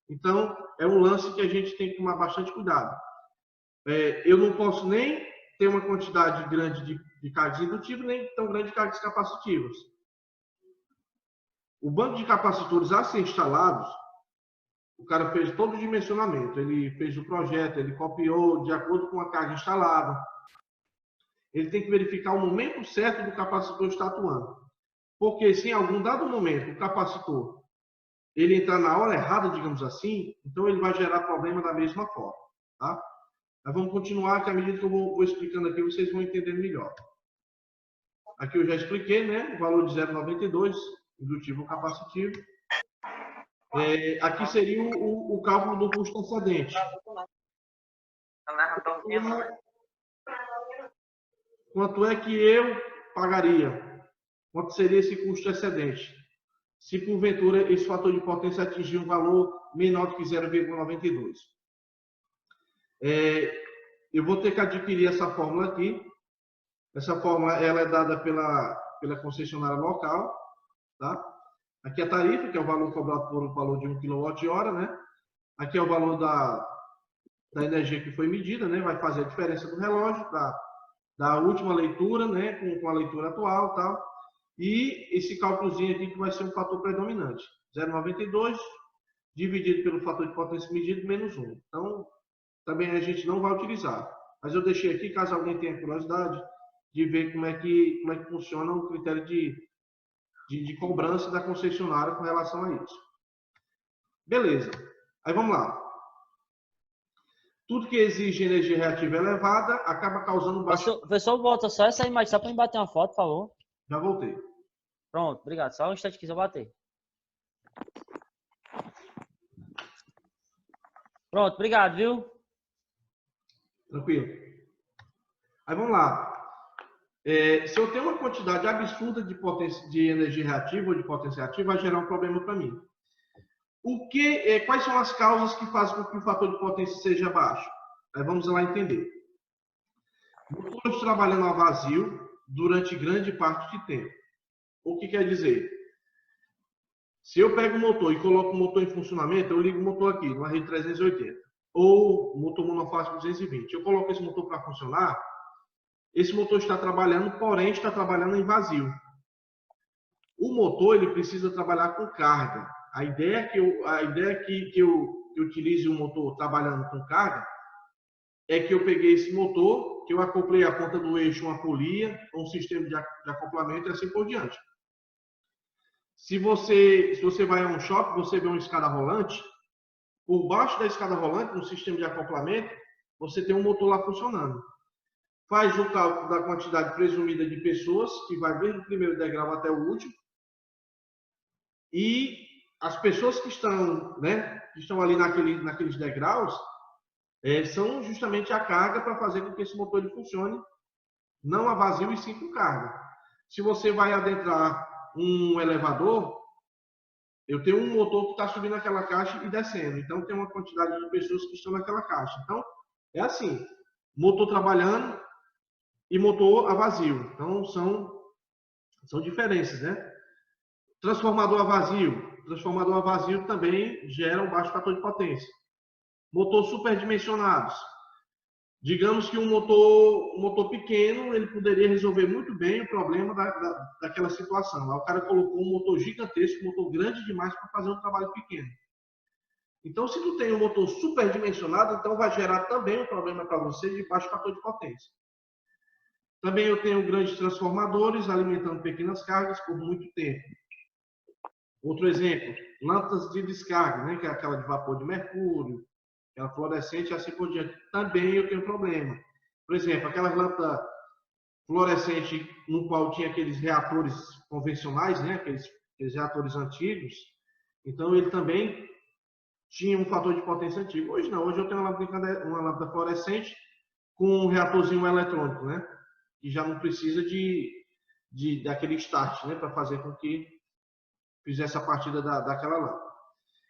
A: Então, é um lance que a gente tem que tomar bastante cuidado. Eu não posso nem ter uma quantidade grande de cargas indutivas, nem tão grande de cargas capacitivas. O banco de capacitores a ser instalados, o cara fez todo o dimensionamento, ele fez o projeto, ele copiou de acordo com a carga instalada. Ele tem que verificar o momento certo do capacitor estar atuando. Porque se em algum dado momento o capacitor ele entrar na hora errada, digamos assim, então ele vai gerar problema da mesma forma. Tá? Mas vamos continuar, que à medida que eu vou explicando aqui, vocês vão entender melhor. Aqui eu já expliquei, né? O valor de 0,92, indutivo ou capacitivo. Aqui seria o cálculo do custo excedente. Quanto é que eu pagaria? Quanto seria esse custo excedente? Se porventura esse fator de potência atingir um valor menor do que 0,92. Eu vou ter que adquirir essa fórmula aqui. Essa fórmula ela é dada pela concessionária local. Tá? Aqui é a tarifa, que é o valor cobrado por um valor de 1 kWh, né? Aqui é o valor da energia que foi medida, né? Vai fazer a diferença do relógio, da última leitura, né? Com a leitura atual, tal. E esse cálculozinho aqui que vai ser um fator predominante. 0,92 dividido pelo fator de potência medido menos 1. Então, também a gente não vai utilizar. Mas eu deixei aqui, caso alguém tenha curiosidade, de ver como é que funciona o critério de cobrança da concessionária com relação a isso. Beleza. Aí vamos lá. Tudo que exige energia reativa elevada acaba causando baixo...
H: Professor, volta só essa imagem, só para me bater uma foto, por favor.
A: Já voltei.
H: Pronto, obrigado. Só um instante que eu bater. Pronto, obrigado, viu?
A: Tranquilo. Aí vamos lá. Se eu tenho uma quantidade absurda de energia reativa ou de potência reativa, vai gerar um problema para mim. Quais são as causas que fazem com que o fator de potência seja baixo? Aí vamos lá entender. Motores trabalhando a vazio durante grande parte de tempo. O que quer dizer? Se eu pego o motor e coloco o motor em funcionamento, eu ligo o motor aqui, numa rede 380, ou motor monofásico 220. Eu coloco esse motor para funcionar, esse motor está trabalhando, porém está trabalhando em vazio. O motor ele precisa trabalhar com carga. A ideia que eu utilize o motor trabalhando com carga é que eu peguei esse motor, que eu acoplei a ponta do eixo, uma polia, um sistema de acoplamento e assim por diante. Se você vai a um shopping, você vê uma escada rolante, por baixo da escada rolante, no sistema de acoplamento, você tem um motor lá funcionando. Faz o cálculo da quantidade presumida de pessoas, que vai desde o primeiro degrau até o último, e as pessoas que estão ali naqueles degraus, são justamente a carga para fazer com que esse motor ele funcione, não a vazio e sim com carga. Se você vai adentrar um elevador, eu tenho um motor que está subindo aquela caixa e descendo. Então, tem uma quantidade de pessoas que estão naquela caixa. Então, é assim, motor trabalhando e motor a vazio. Então, são diferenças, né? Transformador a vazio. Transformador a vazio também gera um baixo fator de potência. Motor superdimensionados. Digamos que um motor pequeno, ele poderia resolver muito bem o problema daquela situação. Lá o cara colocou um motor gigantesco, um motor grande demais para fazer um trabalho pequeno. Então, se tu tem um motor superdimensionado, então vai gerar também um problema para você de baixo fator de potência. Também eu tenho grandes transformadores alimentando pequenas cargas por muito tempo. Outro exemplo, lâmpadas de descarga, né, que é aquela de vapor de mercúrio, aquela fluorescente e assim por diante. Também eu tenho problema. Por exemplo, aquela lâmpada fluorescente no qual tinha aqueles reatores convencionais, né, aqueles reatores antigos, então ele também tinha um fator de potência antigo. Hoje não, hoje eu tenho uma lâmpada fluorescente com um reatorzinho eletrônico, né, que já não precisa daquele start, né, para fazer com que fizesse a partida daquela lâmpada.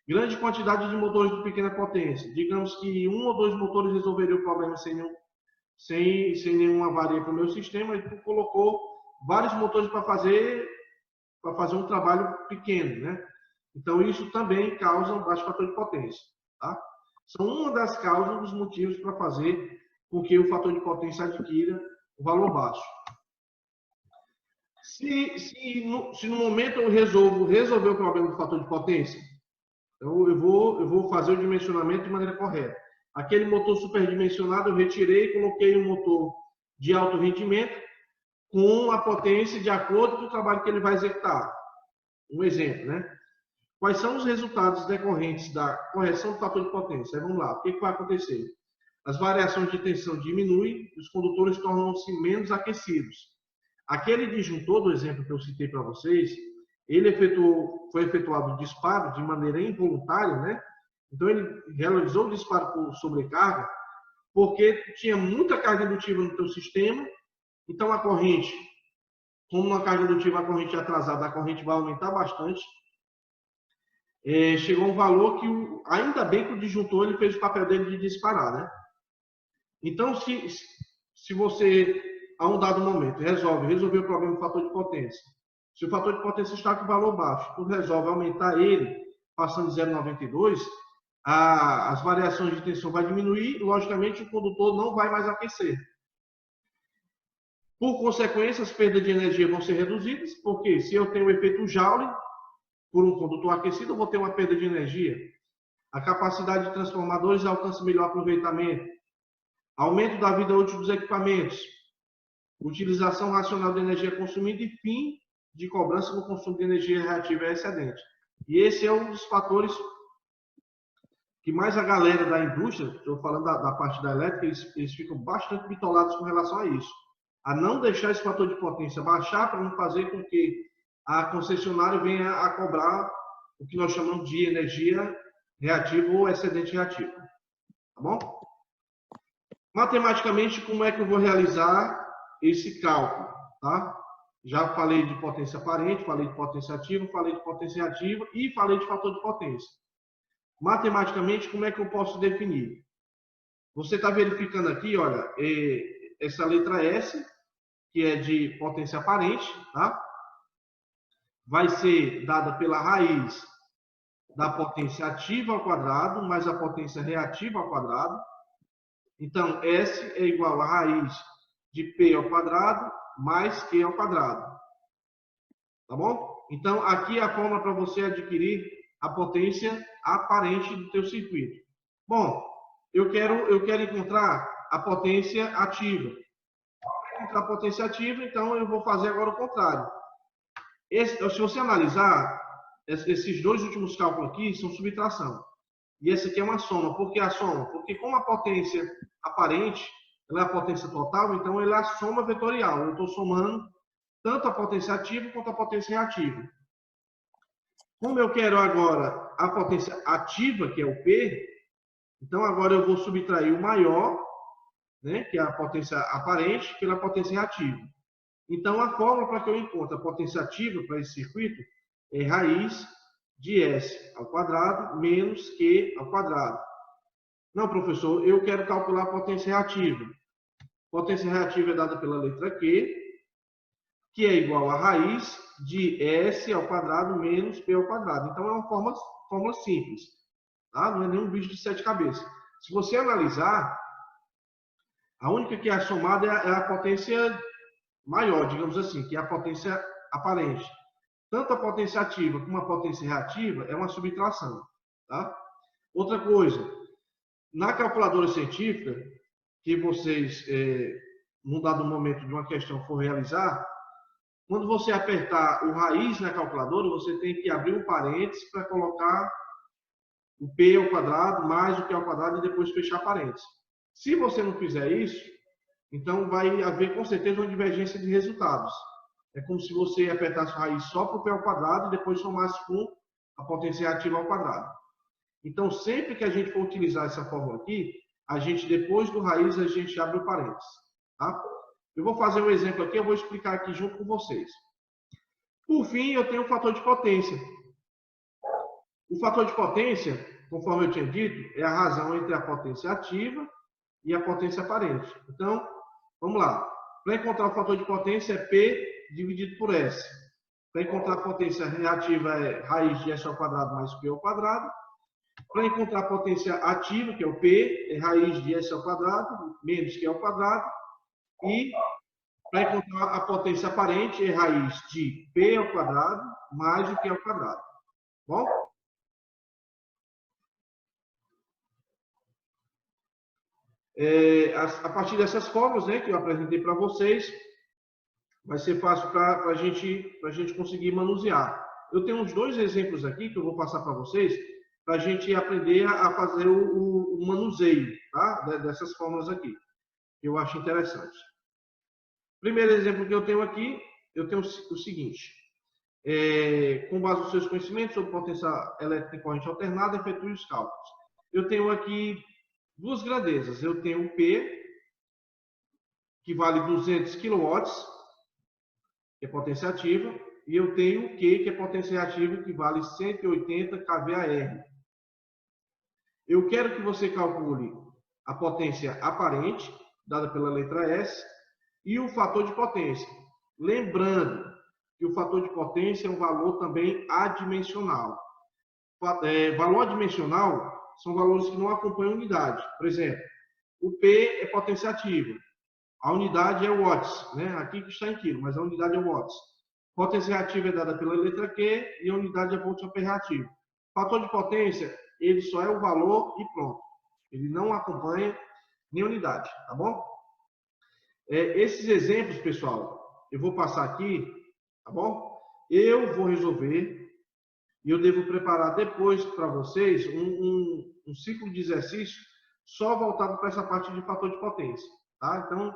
A: Grande quantidade de motores de pequena potência. Digamos que um ou dois motores resolveriam o problema sem nenhuma avaria para o meu sistema, e tu colocou vários motores para fazer um trabalho pequeno, né? Então, isso também causa um baixo fator de potência. Tá? São uma das causas, dos motivos para fazer com que o fator de potência adquira o valor baixo. Se no momento eu resolver o problema do fator de potência, então eu vou fazer o dimensionamento de maneira correta. Aquele motor superdimensionado eu retirei e coloquei um motor de alto rendimento com a potência de acordo com o trabalho que ele vai executar. Um exemplo, né? Quais são os resultados decorrentes da correção do fator de potência? Aí vamos lá, o que vai acontecer? As variações de tensão diminuem e os condutores tornam-se menos aquecidos. Aquele disjuntor do exemplo que eu citei para vocês, foi efetuado o disparo de maneira involuntária, né? Então ele realizou o disparo por sobrecarga, porque tinha muita carga indutiva no teu sistema. Então a corrente, como uma carga indutiva, a corrente atrasada, a corrente vai aumentar bastante. Chegou a um valor que, ainda bem que o disjuntor ele fez o papel dele de disparar, né? Então, se você, a um dado momento, resolver o problema do fator de potência, se o fator de potência está com valor baixo, tu resolve aumentar ele, passando de 0,92, as variações de tensão vai diminuir, logicamente o condutor não vai mais aquecer. Por consequência, as perdas de energia vão ser reduzidas, porque se eu tenho o efeito Joule, por um condutor aquecido, eu vou ter uma perda de energia. A capacidade de transformadores alcança melhor aproveitamento. Aumento da vida útil dos equipamentos. Utilização racional de energia consumida e fim de cobrança no consumo de energia reativa excedente. E esse é um dos fatores que mais a galera da indústria, estou falando da parte da elétrica, eles ficam bastante bitolados com relação a isso. A não deixar esse fator de potência baixar para não fazer com que a concessionária venha a cobrar o que nós chamamos de energia reativa ou excedente reativo. Tá bom? Matematicamente, como é que eu vou realizar esse cálculo? Tá? Já falei de potência aparente, falei de potência ativa, falei de potência reativa e falei de fator de potência. Matematicamente, como é que eu posso definir? Você está verificando aqui, olha, essa letra S, que é de potência aparente, tá? Vai ser dada pela raiz da potência ativa ao quadrado mais a potência reativa ao quadrado. Então, S é igual a raiz de P ao quadrado mais Q ao quadrado. Tá bom? Então, aqui é a fórmula para você adquirir a potência aparente do teu circuito. Bom, eu quero encontrar a potência ativa. Para encontrar a potência ativa, então eu vou fazer agora o contrário. Se você analisar, esses dois últimos cálculos aqui são subtração. E esse aqui é uma soma. Por que a soma? Porque como a potência aparente ela é a potência total, então ela é a soma vetorial. Eu estou somando tanto a potência ativa quanto a potência reativa. Como eu quero agora a potência ativa, que é o P, então agora eu vou subtrair o maior, né, que é a potência aparente, pela potência reativa. Então, a fórmula para que eu encontre a potência ativa para esse circuito é raiz de S ao quadrado menos Q ao quadrado. Não, professor, eu quero calcular a potência reativa. Potência reativa é dada pela letra Q, que é igual a raiz de S ao quadrado menos P ao quadrado. Então, é uma fórmula simples. Tá? Não é nenhum bicho de 7 cabeças. Se você analisar, A única que é somada é a potência maior, digamos assim, que é a potência aparente. Tanto a potência ativa como a potência reativa é uma subtração. Tá? Outra coisa, na calculadora científica, que vocês, num dado momento de uma questão for realizar, quando você apertar o raiz na calculadora, você tem que abrir um parênteses para colocar o P ao quadrado mais o Q ao quadrado e depois fechar parênteses. Se você não fizer isso, então vai haver com certeza uma divergência de resultados. É como se você apertasse o raiz só para o P ao quadrado e depois somasse com a potência reativa ao quadrado. Então, sempre que a gente for utilizar essa fórmula aqui, a gente, depois do raiz, a gente abre o parênteses. Tá? Eu vou fazer um exemplo aqui, eu vou explicar aqui junto com vocês. Por fim, eu tenho o fator de potência. O fator de potência, conforme eu tinha dito, é a razão entre a potência ativa e a potência aparente. Então, vamos lá. Para encontrar o fator de potência é P dividido por S. Para encontrar a potência reativa é raiz de S ao quadrado mais Q ao quadrado. Para encontrar a potência ativa, que é o P, é raiz de S ao quadrado menos Q ao quadrado. E para encontrar a potência aparente é raiz de P ao quadrado mais o Q ao quadrado. Bom? A partir dessas fórmulas, né, que eu apresentei para vocês, vai ser fácil para a gente conseguir manusear. Eu tenho uns 2 exemplos aqui que eu vou passar para vocês, para a gente aprender a fazer o manuseio, tá, dessas fórmulas aqui, que eu acho interessante. Primeiro exemplo que eu tenho aqui, eu tenho o seguinte. Com base nos seus conhecimentos sobre potência elétrica em corrente alternada, efetue os cálculos. Eu tenho aqui 2 grandezas. Eu tenho o P, que vale 200 kW, que é potência ativa, e eu tenho o Q, que é potência reativa, que vale 180 kVAr. Eu quero que você calcule a potência aparente, dada pela letra S, e o fator de potência. Lembrando que o fator de potência é um valor também adimensional. Valor adimensional são valores que não acompanham unidade. Por exemplo, o P é potência ativa. A unidade é watts, né? Aqui que está em quilo, mas a unidade é watts. Potência reativa é dada pela letra Q e a unidade é volt-ampere reativo. Fator de potência, ele só é o valor e pronto. Ele não acompanha nem unidade, tá bom? Esses exemplos, pessoal, eu vou passar aqui, tá bom? Eu vou resolver e eu devo preparar depois para vocês um ciclo de exercício só voltado para essa parte de fator de potência, tá? Então,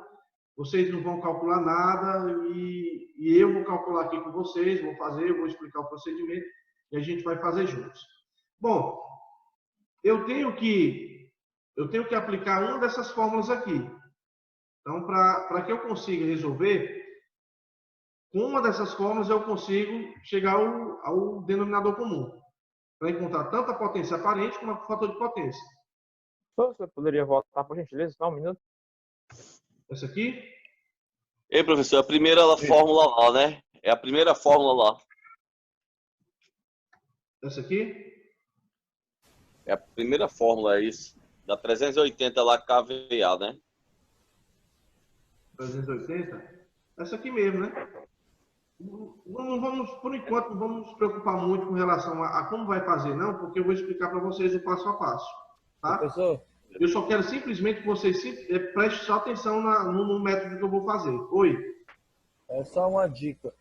A: vocês não vão calcular nada e eu vou calcular aqui com vocês, vou explicar o procedimento e a gente vai fazer juntos. Bom, eu tenho que aplicar uma dessas fórmulas aqui. Então, para que eu consiga resolver, com uma dessas fórmulas eu consigo chegar ao denominador comum, para encontrar tanto a potência aparente como o fator de potência.
I: Você poderia voltar, por gentileza, só um minuto?
A: Essa aqui?
G: Ei, professor, a primeira fórmula lá, né? É a primeira fórmula lá.
A: Essa aqui?
G: É a primeira fórmula, é isso. Dá 380 lá kVA, né?
A: 380? Essa aqui mesmo, né? Não vamos, por enquanto, não vamos nos preocupar muito com relação a como vai fazer, não, porque eu vou explicar para vocês o passo a passo. Tá?
C: Professor,
A: Eu só quero simplesmente que vocês prestem só atenção no método que eu vou fazer. Oi?
C: é só uma dica.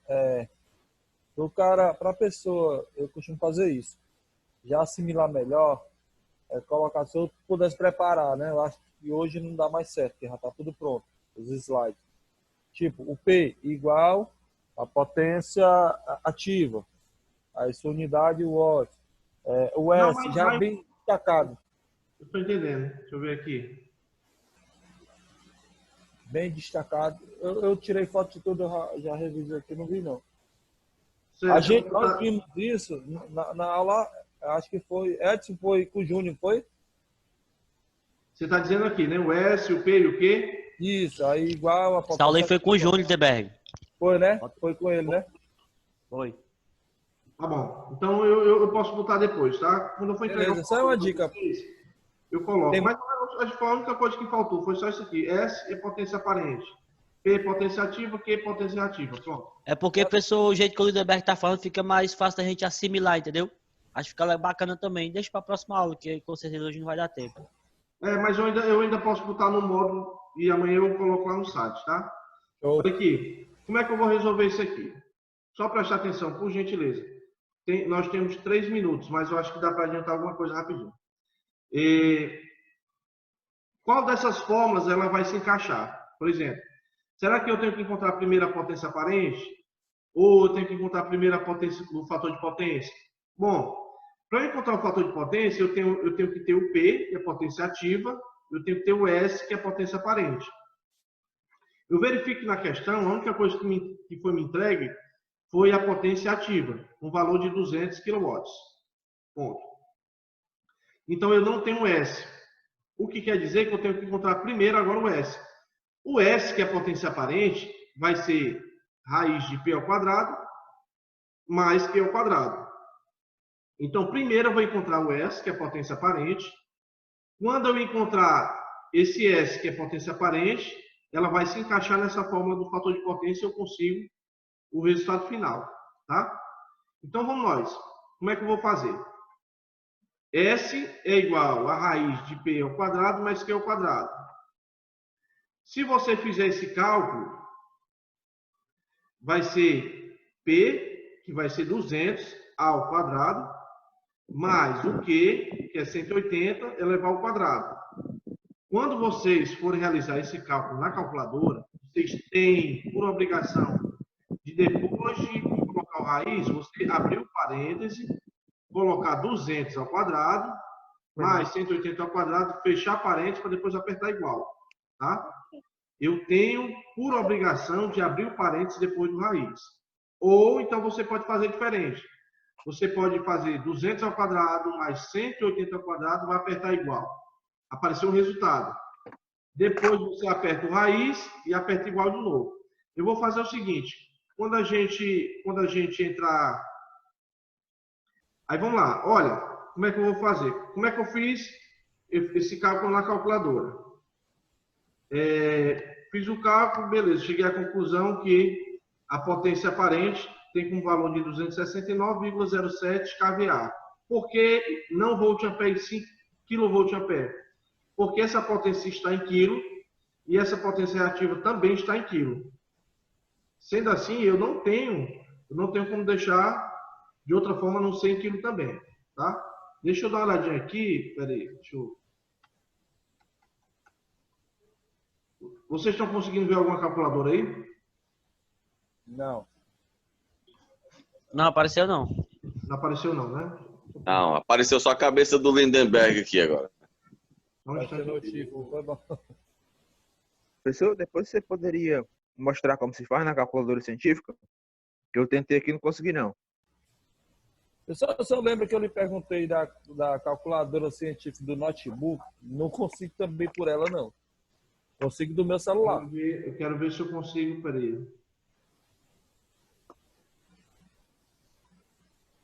C: Para a pessoa, eu costumo fazer isso. Já assimilar melhor, colocar, se eu pudesse preparar, né? Eu acho que hoje não dá mais certo, porque já está tudo pronto, os slides. Tipo, o P igual a potência ativa. Aí sua unidade, o watt. O S já bem destacado.
A: Eu estou entendendo. Deixa eu ver aqui.
C: Bem destacado. Eu tirei foto de tudo, eu já revisei aqui, não vi não.
A: Certo.
C: Nós vimos isso na aula, acho que foi, Edson foi com o Júnior, foi?
A: Você está dizendo aqui, né? O S, o P e o Q?
C: Isso, aí igual a potência.
H: Essa aula aí foi com o Júnior Deberg.
C: Foi, né? Foi com ele, né?
H: Foi.
A: Tá bom. Então eu posso botar depois, tá? Quando eu for entregar.
C: Beleza, só uma dica.
A: eu coloco.
C: Tem-
A: Mas acho que foi a única coisa que faltou, foi só isso aqui. S é potência aparente. P é potência ativa, Q é potência ativa. Pronto.
H: É porque, pessoal, o jeito que o Lindenberg tá falando fica mais fácil da gente assimilar, entendeu? Acho que fica bacana também. Deixa pra próxima aula, que com certeza hoje não vai dar tempo.
A: Mas eu ainda posso botar no módulo e amanhã eu coloco lá no site, tá?
C: Show.
A: Olha aqui. Como é que eu vou resolver isso aqui? Só prestar atenção, por gentileza. Nós temos 3 minutos, mas eu acho que dá para adiantar alguma coisa rapidinho. Qual dessas fórmulas ela vai se encaixar? Por exemplo, será que eu tenho que encontrar primeiro a potência aparente? Ou eu tenho que encontrar primeiro a potência, o fator de potência? Bom, para eu encontrar o fator de potência, eu tenho que ter o P, que é a potência ativa, eu tenho que ter o S, que é a potência aparente. Eu verifico que na questão, a única coisa que foi me entregue foi a potência ativa, um valor de 200 kW. Ponto. Então, eu não tenho S. O que quer dizer que eu tenho que encontrar primeiro agora o S. O S, que é a potência aparente, vai ser raiz de P ao quadrado mais Q ao quadrado. Então, primeiro eu vou encontrar o S, que é a potência aparente. Quando eu encontrar esse S, que é a potência aparente, ela vai se encaixar nessa fórmula do fator de potência e eu consigo o resultado final, tá? Então, vamos nós. Como é que eu vou fazer? S é igual a raiz de P ao quadrado mais Q ao quadrado. Se você fizer esse cálculo, vai ser P, que vai ser 200 ao quadrado, mais o Q, que é 180, elevado ao quadrado. Quando vocês forem realizar esse cálculo na calculadora, vocês têm, por obrigação, de depois de colocar o raiz, você abrir o parêntese, colocar 200 ao quadrado, mais 180 ao quadrado, fechar parênteses para depois apertar igual. Tá? Eu tenho, por obrigação, de abrir o parênteses depois do raiz. Ou, então, você pode fazer diferente. Você pode fazer 200 ao quadrado, mais 180 ao quadrado, vai apertar igual. Apareceu um resultado. Depois você aperta o raiz e aperta igual de novo. Eu vou fazer o seguinte. Quando a gente entrar... Aí, vamos lá. Olha, como é que eu vou fazer? Como é que eu fiz esse cálculo na calculadora? Fiz o cálculo, beleza. Cheguei à conclusão que a potência aparente tem como valor de 269,07 kVA. Por que não volt-ampere e 5 kV-ampere? Porque essa potência está em quilo e essa potência reativa também está em quilo. Sendo assim, eu não tenho como deixar de outra forma não ser em quilo também, tá? Deixa eu dar uma olhadinha aqui, peraí, Vocês estão conseguindo ver alguma calculadora aí?
C: Não.
H: Não apareceu, não.
A: Não apareceu não, né?
G: Não, apareceu só a cabeça do Lindenberg aqui agora.
A: Onde
C: Vai
A: está
C: ser
A: aqui?
C: notífico. Foi bom.
I: Professor, depois você poderia mostrar como se faz na calculadora científica? Que eu tentei aqui e não consegui, não.
C: Eu só lembro que eu lhe perguntei da calculadora científica do notebook. Não consigo também por ela, não. Consigo do meu celular.
A: Eu quero ver se eu consigo, peraí.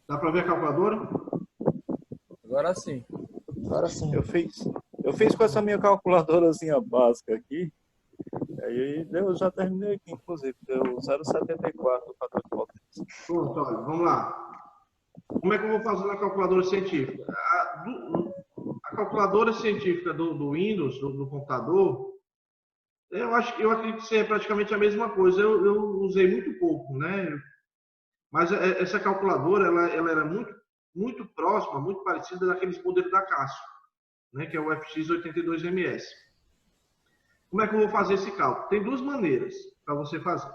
A: Dá para ver a calculadora?
C: Agora sim.
J: Agora sim. Eu fiz com essa minha calculadorazinha básica aqui. Aí eu já terminei aqui, inclusive. Deu 0,74 o fator de potência.
A: Pronto, olha, vamos lá. Como é que eu vou fazer na calculadora científica? A calculadora científica do Windows, do computador, eu acredito que seja praticamente a mesma coisa. Eu usei muito pouco, né? Mas essa calculadora, ela era muito próxima, muito parecida daqueles modelos da Casio, né? Que é o FX82MS. Como é que eu vou fazer esse cálculo? Tem duas maneiras para você fazer.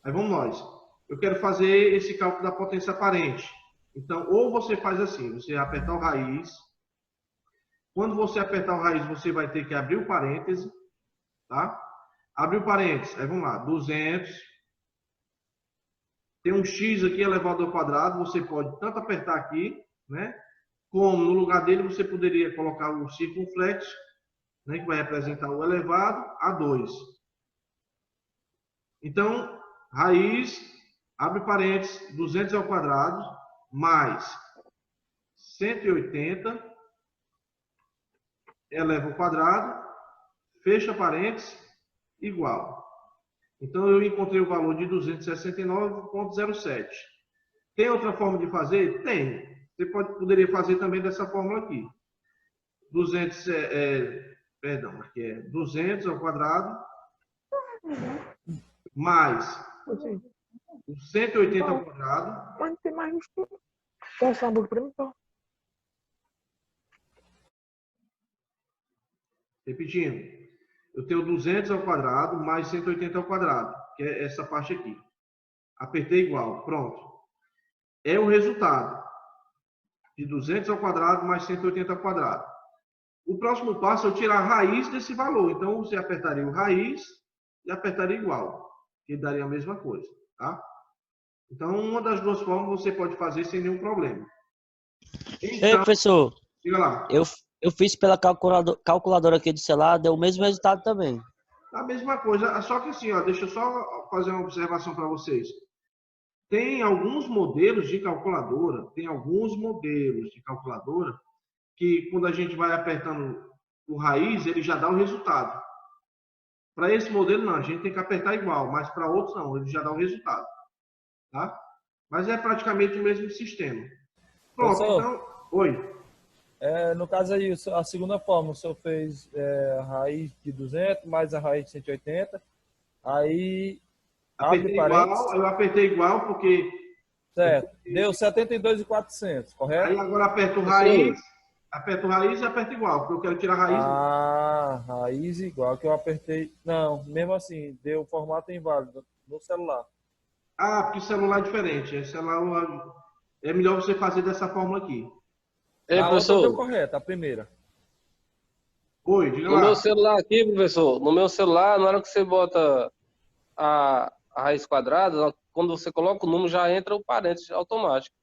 A: Aí vamos nós. Eu quero fazer esse cálculo da potência aparente. Então, ou você faz assim, você apertar o raiz. Quando você apertar o raiz, você vai ter que abrir o parêntese, tá? Abrir o parêntese, aí vamos lá, 200. Tem um x aqui elevado ao quadrado, você pode tanto apertar aqui, né? Como no lugar dele você poderia colocar o circunflexo, né, que vai representar o elevado a 2. Então, raiz, abre parênteses, 200 ao quadrado, mais 180 eleva ao quadrado, fecha parênteses, igual. Então, eu encontrei o valor de 269,07. Tem outra forma de fazer? Tem. Você poderia fazer também dessa fórmula aqui. 200 aqui é 200 ao quadrado mais 180 ao quadrado.
I: Mas não tem mais mistura. Quer esse hambúrguer pra mim, então?
A: Repetindo, eu tenho 200 ao quadrado mais 180 ao quadrado, que é essa parte aqui. Apertei igual, pronto. É o resultado de 200 ao quadrado mais 180 ao quadrado. O próximo passo é eu tirar a raiz desse valor. Então, você apertaria o raiz e apertaria igual, que daria a mesma coisa, tá? Então, uma das duas formas você pode fazer sem nenhum problema.
H: Ei,
A: Então,
H: professor,
A: diga lá.
H: eu fiz pela calculadora aqui do celular, deu o mesmo resultado também.
A: A mesma coisa, só que assim, ó, deixa eu só fazer uma observação para vocês. Tem alguns modelos de calculadora, que quando a gente vai apertando o raiz, ele já dá o resultado. Para esse modelo, não, a gente tem que apertar igual, mas para outros não, ele já dá o resultado. Tá? Mas é praticamente o mesmo sistema. Pronto,
C: Professor,
A: então... Oi.
C: No caso aí, a segunda forma, o senhor fez a raiz de 200 mais a raiz de 180, aí abre parênteses.
A: Eu apertei igual porque...
C: Certo, deu 72.400, correto?
A: Aí agora aperto o raiz e aperto igual, porque eu quero tirar a raiz.
C: Ah, raiz igual, que eu apertei... Não, mesmo assim, deu formato inválido no celular.
A: Ah, porque celular é diferente. É melhor você fazer dessa forma aqui.
K: Ei,
C: A outra deu
K: professor,
C: correta, a primeira.
A: Oi, diga
K: no
A: lá.
K: meu celular aqui, professor, no meu celular, na hora que você bota a raiz quadrada, quando você coloca o número, já entra o parênteses automático.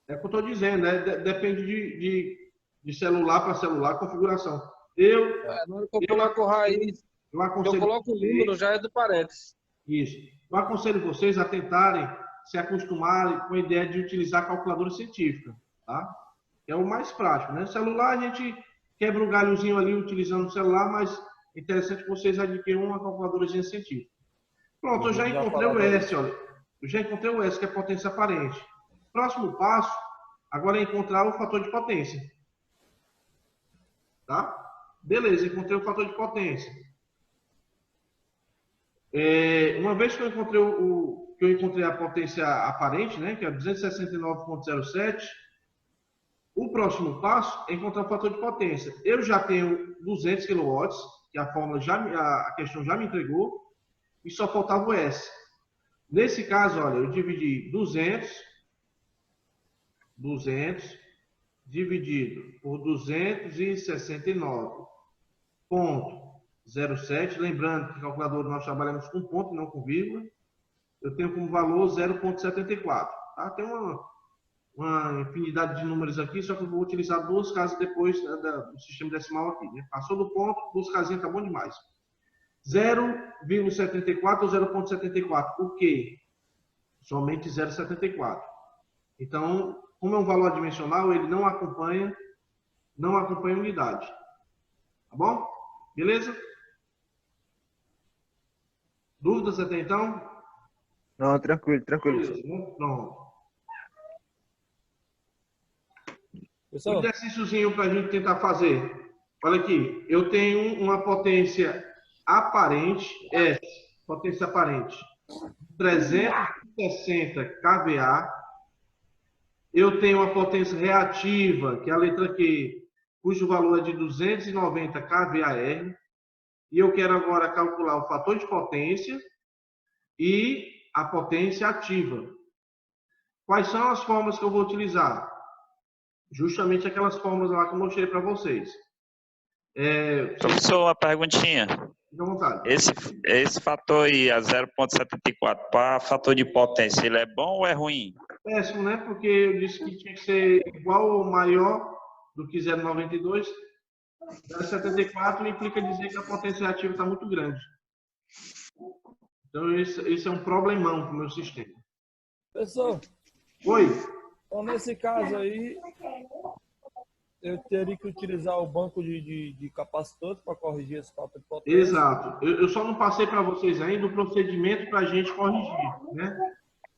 A: É o que eu estou dizendo, né? Depende de celular para celular, configuração.
K: Na hora que eu coloco raiz, eu coloco o número, já é do parênteses.
A: Isso. Eu aconselho vocês a tentarem se acostumarem com a ideia de utilizar a calculadora científica, tá? É o mais prático, né? Celular, a gente quebra um galhozinho ali utilizando o celular, mas é interessante que vocês adquiram uma calculadorazinha científica. Pronto, eu já encontrei o S, olha. Eu já encontrei o S, que é potência aparente. Próximo passo, agora é encontrar o fator de potência. Tá? Beleza, encontrei o fator de potência. Uma vez que eu encontrei a potência aparente, né, que é 269,07, o próximo passo é encontrar o fator de potência. Eu já tenho 200 kW, que a questão já me entregou, e só faltava o S. Nesse caso, olha, eu dividi 200 dividido por 269,07. Lembrando que calculador nós trabalhamos com ponto, não com vírgula. Eu tenho como valor 0,74. Tá? Tem uma infinidade de números aqui, só que eu vou utilizar duas casas depois do sistema decimal aqui. Né? Passou do ponto, duas casinhas, tá bom demais. 0,74 ou 0,74. Por quê? Somente 0,74. Então, como é um valor adimensional, ele não acompanha unidade. Tá bom? Beleza? Dúvidas até então?
I: Não, tranquilo.
A: Beleza, pronto. Um exercíciozinho para a gente tentar fazer. Olha aqui, eu tenho uma potência aparente, S, potência aparente, 360 kVA. Eu tenho uma potência reativa, que é a letra Q, cujo valor é de 290 kVAr. E eu quero agora calcular o fator de potência e a potência ativa. Quais são as fórmulas que eu vou utilizar? Justamente aquelas fórmulas lá que eu mostrei para vocês.
L: Professor, uma perguntinha.
A: Fique à vontade.
L: Esse fator aí, a 0,74, para fator de potência, ele é bom ou é ruim?
A: Péssimo, né? Porque eu disse que tinha que ser igual ou maior do que 0,92. 0,74 implica dizer que a potência reativa está muito grande. Então, esse é um problemão para o meu sistema.
C: Pessoal.
A: Oi.
C: Então, nesse caso aí, eu teria que utilizar o banco de capacitantes para corrigir esse fator de potência.
A: Exato. Eu só não passei para vocês ainda o procedimento para a gente corrigir, né?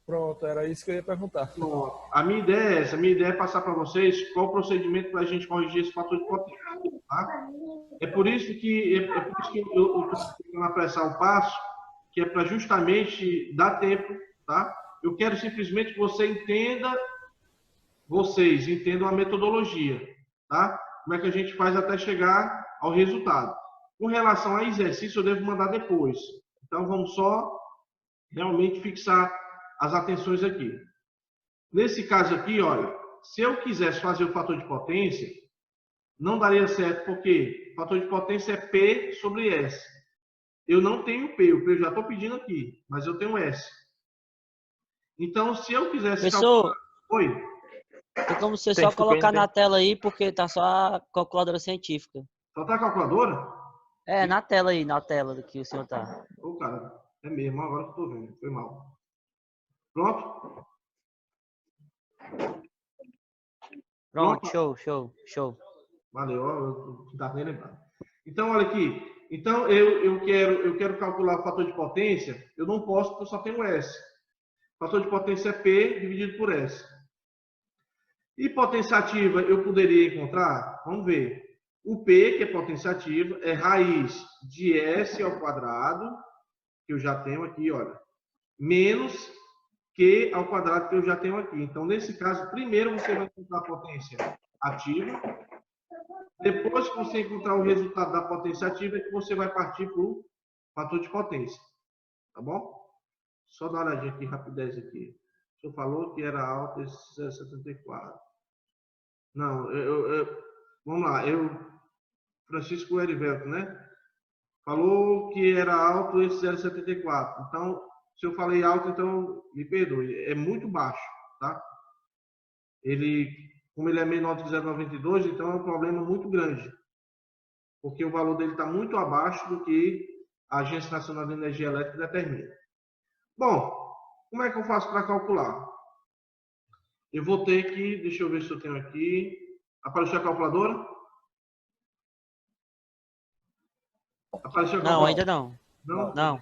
C: Pronto, era isso que eu ia perguntar.
A: Bom, a minha ideia é essa. A minha ideia é passar para vocês qual o procedimento para a gente corrigir esse fator de potência, tá? É por isso que eu estou apressar o passo, que é para justamente dar tempo, tá? Eu quero simplesmente que vocês entendam a metodologia, tá? Como é que a gente faz até chegar ao resultado. Com relação a exercício, eu devo mandar depois. Então, vamos só realmente fixar as atenções aqui. Nesse caso aqui, olha, se eu quisesse fazer o fator de potência, não daria certo, porque o fator de potência é P sobre S. Eu não tenho P, o P eu já estou pedindo aqui, mas eu tenho S. Então, se eu quisesse
H: Professor,
A: Oi?
H: tem como você só colocar na tela aí, porque tá só a calculadora científica.
A: Só tá a calculadora?
H: É, na tela aí, na tela que o senhor tá.
A: Ô, cara, é mesmo, agora que eu tô vendo, foi mal. Pronto?
H: Pronto, show.
A: Valeu, eu não tava nem lembrando. Então, olha aqui. Então, eu quero calcular o fator de potência, eu não posso porque eu só tenho S. O fator de potência é P dividido por S. E potenciativa eu poderia encontrar? Vamos ver. O P, que é potenciativa, é raiz de S ao quadrado, que eu já tenho aqui, olha, menos Q ao quadrado, que eu já tenho aqui. Então, nesse caso, primeiro você vai encontrar a potência ativa. Depois que você encontrar o resultado da potência ativa, é que você vai partir para o fator de potência. Tá bom? Só dar uma olhadinha aqui, rapidez aqui. O senhor falou que era alto esse 0,74. Não, vamos lá. Francisco Heriberto, né? Falou que era alto esse 0,74. Então, se eu falei alto, então me perdoe. É muito baixo, tá? Como ele é menor do que 0,92, então é um problema muito grande. Porque o valor dele está muito abaixo do que a Agência Nacional de Energia Elétrica determina. Bom, como é que eu faço para calcular? Eu vou ter que, deixa eu ver se eu tenho aqui. Apareceu a calculadora? Apareceu a calculadora?
H: Não, ainda não.
A: Não?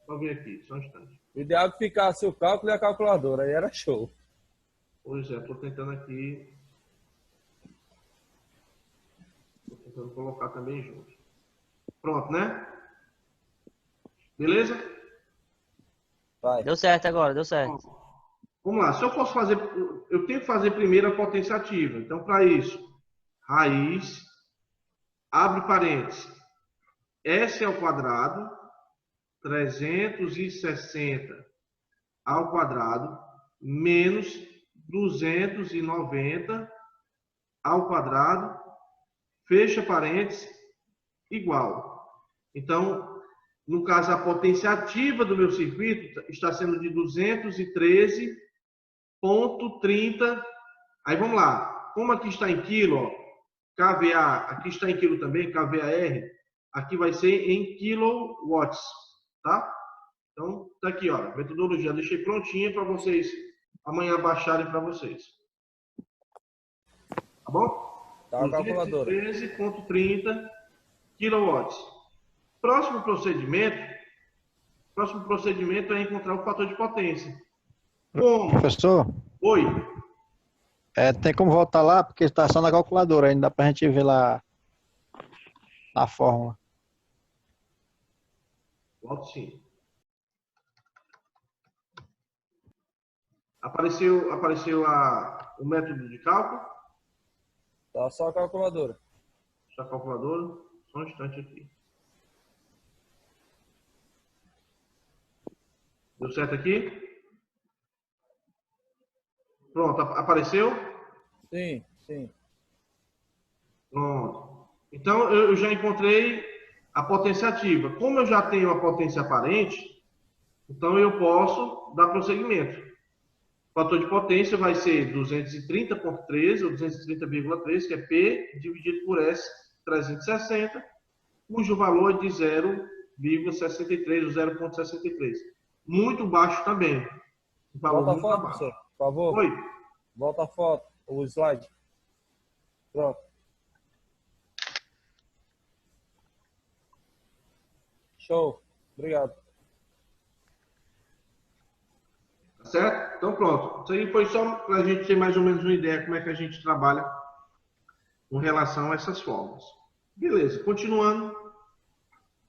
A: Vou ver aqui, só um instante.
C: O ideal é que ficasse o cálculo e a calculadora, aí era show.
A: Pois é, estou tentando aqui. Estou tentando colocar também junto. Pronto, né? Beleza?
C: Vai.
H: Deu certo agora, deu certo.
A: Vamos lá, se eu fosse fazer, eu tenho que fazer primeiro a potência ativa. Então, para isso, raiz, abre parênteses, S ao quadrado, 360 ao quadrado, menos 290 ao quadrado, fecha parênteses, igual. Então, no caso, a potência ativa do meu circuito está sendo de 213,30. Aí vamos lá. Como aqui está em quilo, ó, kVA, aqui está em quilo também, kVAR, aqui vai ser em kilowatts, tá? Então, tá aqui, ó, metodologia. Deixei prontinha para vocês amanhã baixarem para vocês. Tá bom?
C: Tá a calculadora.
A: 213,30 kilowatts. Próximo procedimento é encontrar o fator de potência. Como?
E: Professor?
A: Oi.
E: Tem como voltar lá, porque está só na calculadora, ainda dá para a gente ver lá a fórmula.
A: Volto sim. Apareceu o método de cálculo?
C: Tá só a calculadora.
A: Só a calculadora? Só um instante aqui. Deu certo aqui? Pronto, apareceu?
C: Sim.
A: Pronto. Então, eu já encontrei a potência ativa. Como eu já tenho a potência aparente, então eu posso dar prosseguimento. O fator de potência vai ser 230,13 ou 230,3, que é P, dividido por S, 360, cujo valor é de 0,63 ou 0,63. Muito baixo também.
C: Volta a foto, professor, por favor.
A: Oi.
C: Volta a foto, o slide. Pronto. Show. Obrigado.
A: Certo? Então pronto. Isso aí foi só para a gente ter mais ou menos uma ideia como é que a gente trabalha com relação a essas formas. Beleza, continuando.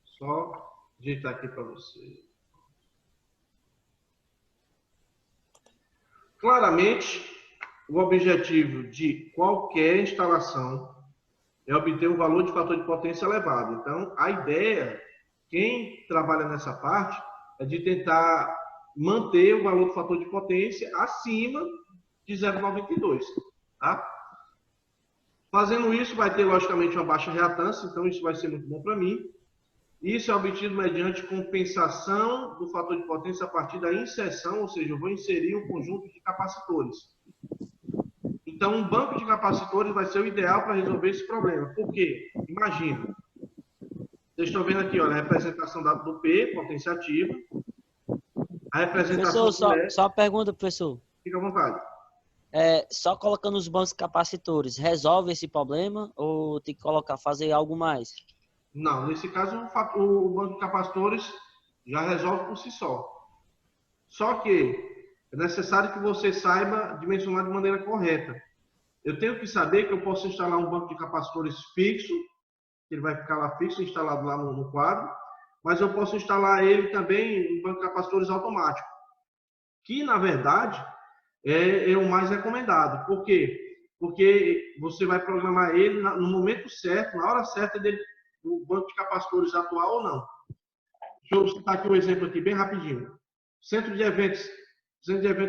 A: Só ajeitar aqui para você. Claramente, o objetivo de qualquer instalação é obter um valor de fator de potência elevado. Então, a ideia, quem trabalha nessa parte, é de tentar manter o valor do fator de potência acima de 0,92, tá? Fazendo isso, vai ter, logicamente, uma baixa reatância, então isso vai ser muito bom para mim. Isso é obtido mediante compensação do fator de potência a partir da inserção, ou seja, eu vou inserir um conjunto de capacitores. Então, um banco de capacitores vai ser o ideal para resolver esse problema. Por quê? Imagina. Vocês estão vendo aqui, olha, a representação do P, potência ativa. A representação
H: Professor,
A: do E.
H: só uma pergunta, professor.
A: Fica à vontade.
H: Só colocando os bancos capacitores, resolve esse problema ou tem que fazer algo mais?
A: Não, nesse caso, o banco de capacitores já resolve por si só. Só que é necessário que você saiba dimensionar de maneira correta. Eu tenho que saber que eu posso instalar um banco de capacitores fixo, que ele vai ficar lá fixo, instalado lá no quadro, mas eu posso instalar ele também um banco de capacitores automático, que, na verdade, é o mais recomendado. Por quê? Porque você vai programar ele no momento certo, na hora certa dele, do banco de capacitores atual ou não. Deixa eu citar aqui um exemplo aqui, bem rapidinho. Centro de eventos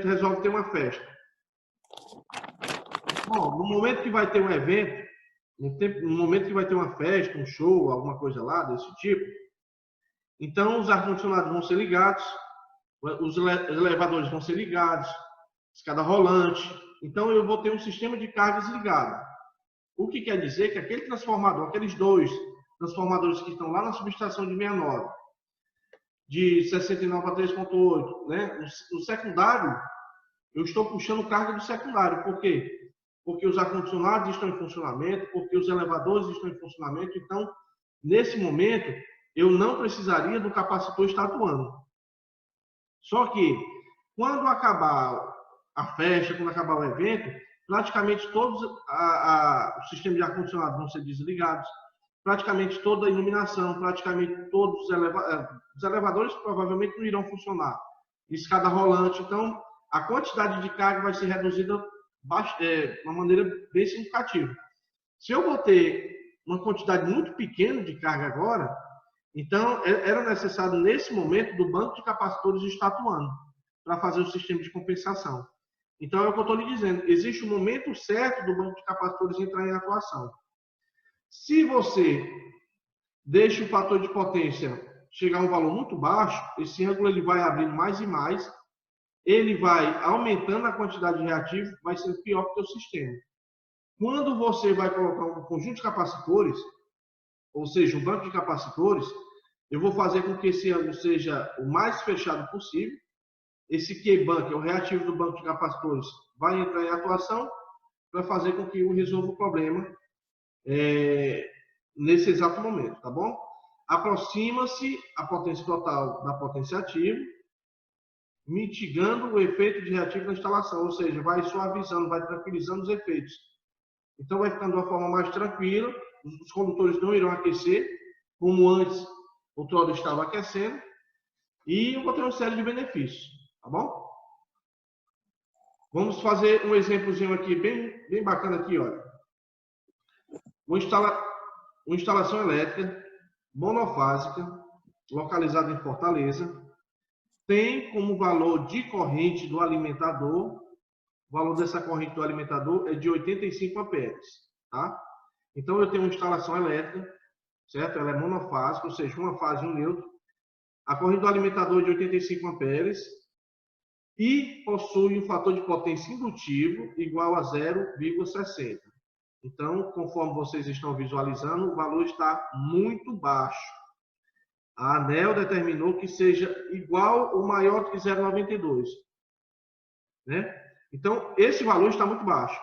A: resolve ter uma festa. Bom, no momento que vai ter um evento, no momento que vai ter uma festa, um show, alguma coisa lá desse tipo, então os ar-condicionados vão ser ligados, os elevadores vão ser ligados, escada rolante. Então eu vou ter um sistema de cargas ligado. O que quer dizer que aquele transformador, aqueles dois transformadores que estão lá na subestação de 69, de 69 a 3.8, né? No secundário, eu estou puxando carga do secundário. Por quê? Porque os ar-condicionados estão em funcionamento, porque os elevadores estão em funcionamento. Então, nesse momento, eu não precisaria do capacitor estar atuando. Só que, quando acabar a festa, quando acabar o evento, praticamente todos os sistemas de ar-condicionado vão ser desligados, praticamente toda a iluminação, praticamente todos os elevadores provavelmente não irão funcionar. Escada rolante, então a quantidade de carga vai ser reduzida de uma maneira bem significativa. Se eu vou ter uma quantidade muito pequena de carga agora, então era necessário nesse momento do banco de capacitores estar atuando para fazer o sistema de compensação. Então é o que eu estou lhe dizendo, existe um momento certo do banco de capacitores entrar em atuação. Se você deixa o fator de potência chegar a um valor muito baixo, esse ângulo ele vai abrindo mais e mais, ele vai aumentando a quantidade de reativo, vai sendo pior para o seu sistema. Quando você vai colocar um conjunto de capacitores, ou seja, um banco de capacitores, eu vou fazer com que esse ângulo seja o mais fechado possível. Esse Q-bank, é o reativo do banco de capacitores, vai entrar em atuação para fazer com que eu resolva o problema nesse exato momento, tá bom? Aproxima-se a potência total da potência ativa, mitigando o efeito de reativo na instalação, ou seja, vai suavizando, vai tranquilizando os efeitos. Então vai ficando de uma forma mais tranquila, os condutores não irão aquecer, como antes o trolley estava aquecendo, e eu vou ter uma série de benefícios, tá bom? Vamos fazer um exemplozinho aqui, bem bacana aqui, olha. Uma instalação elétrica monofásica, localizada em Fortaleza, tem como valor de corrente do alimentador, o valor dessa corrente do alimentador é de 85 amperes, tá? Então eu tenho uma instalação elétrica, certo? Ela é monofásica, ou seja, uma fase e um neutro. A corrente do alimentador é de 85 amperes e possui um fator de potência indutivo igual a 0,60. Então, conforme vocês estão visualizando, o valor está muito baixo. A ANEEL determinou que seja igual ou maior que 0,92. Né? Então, esse valor está muito baixo.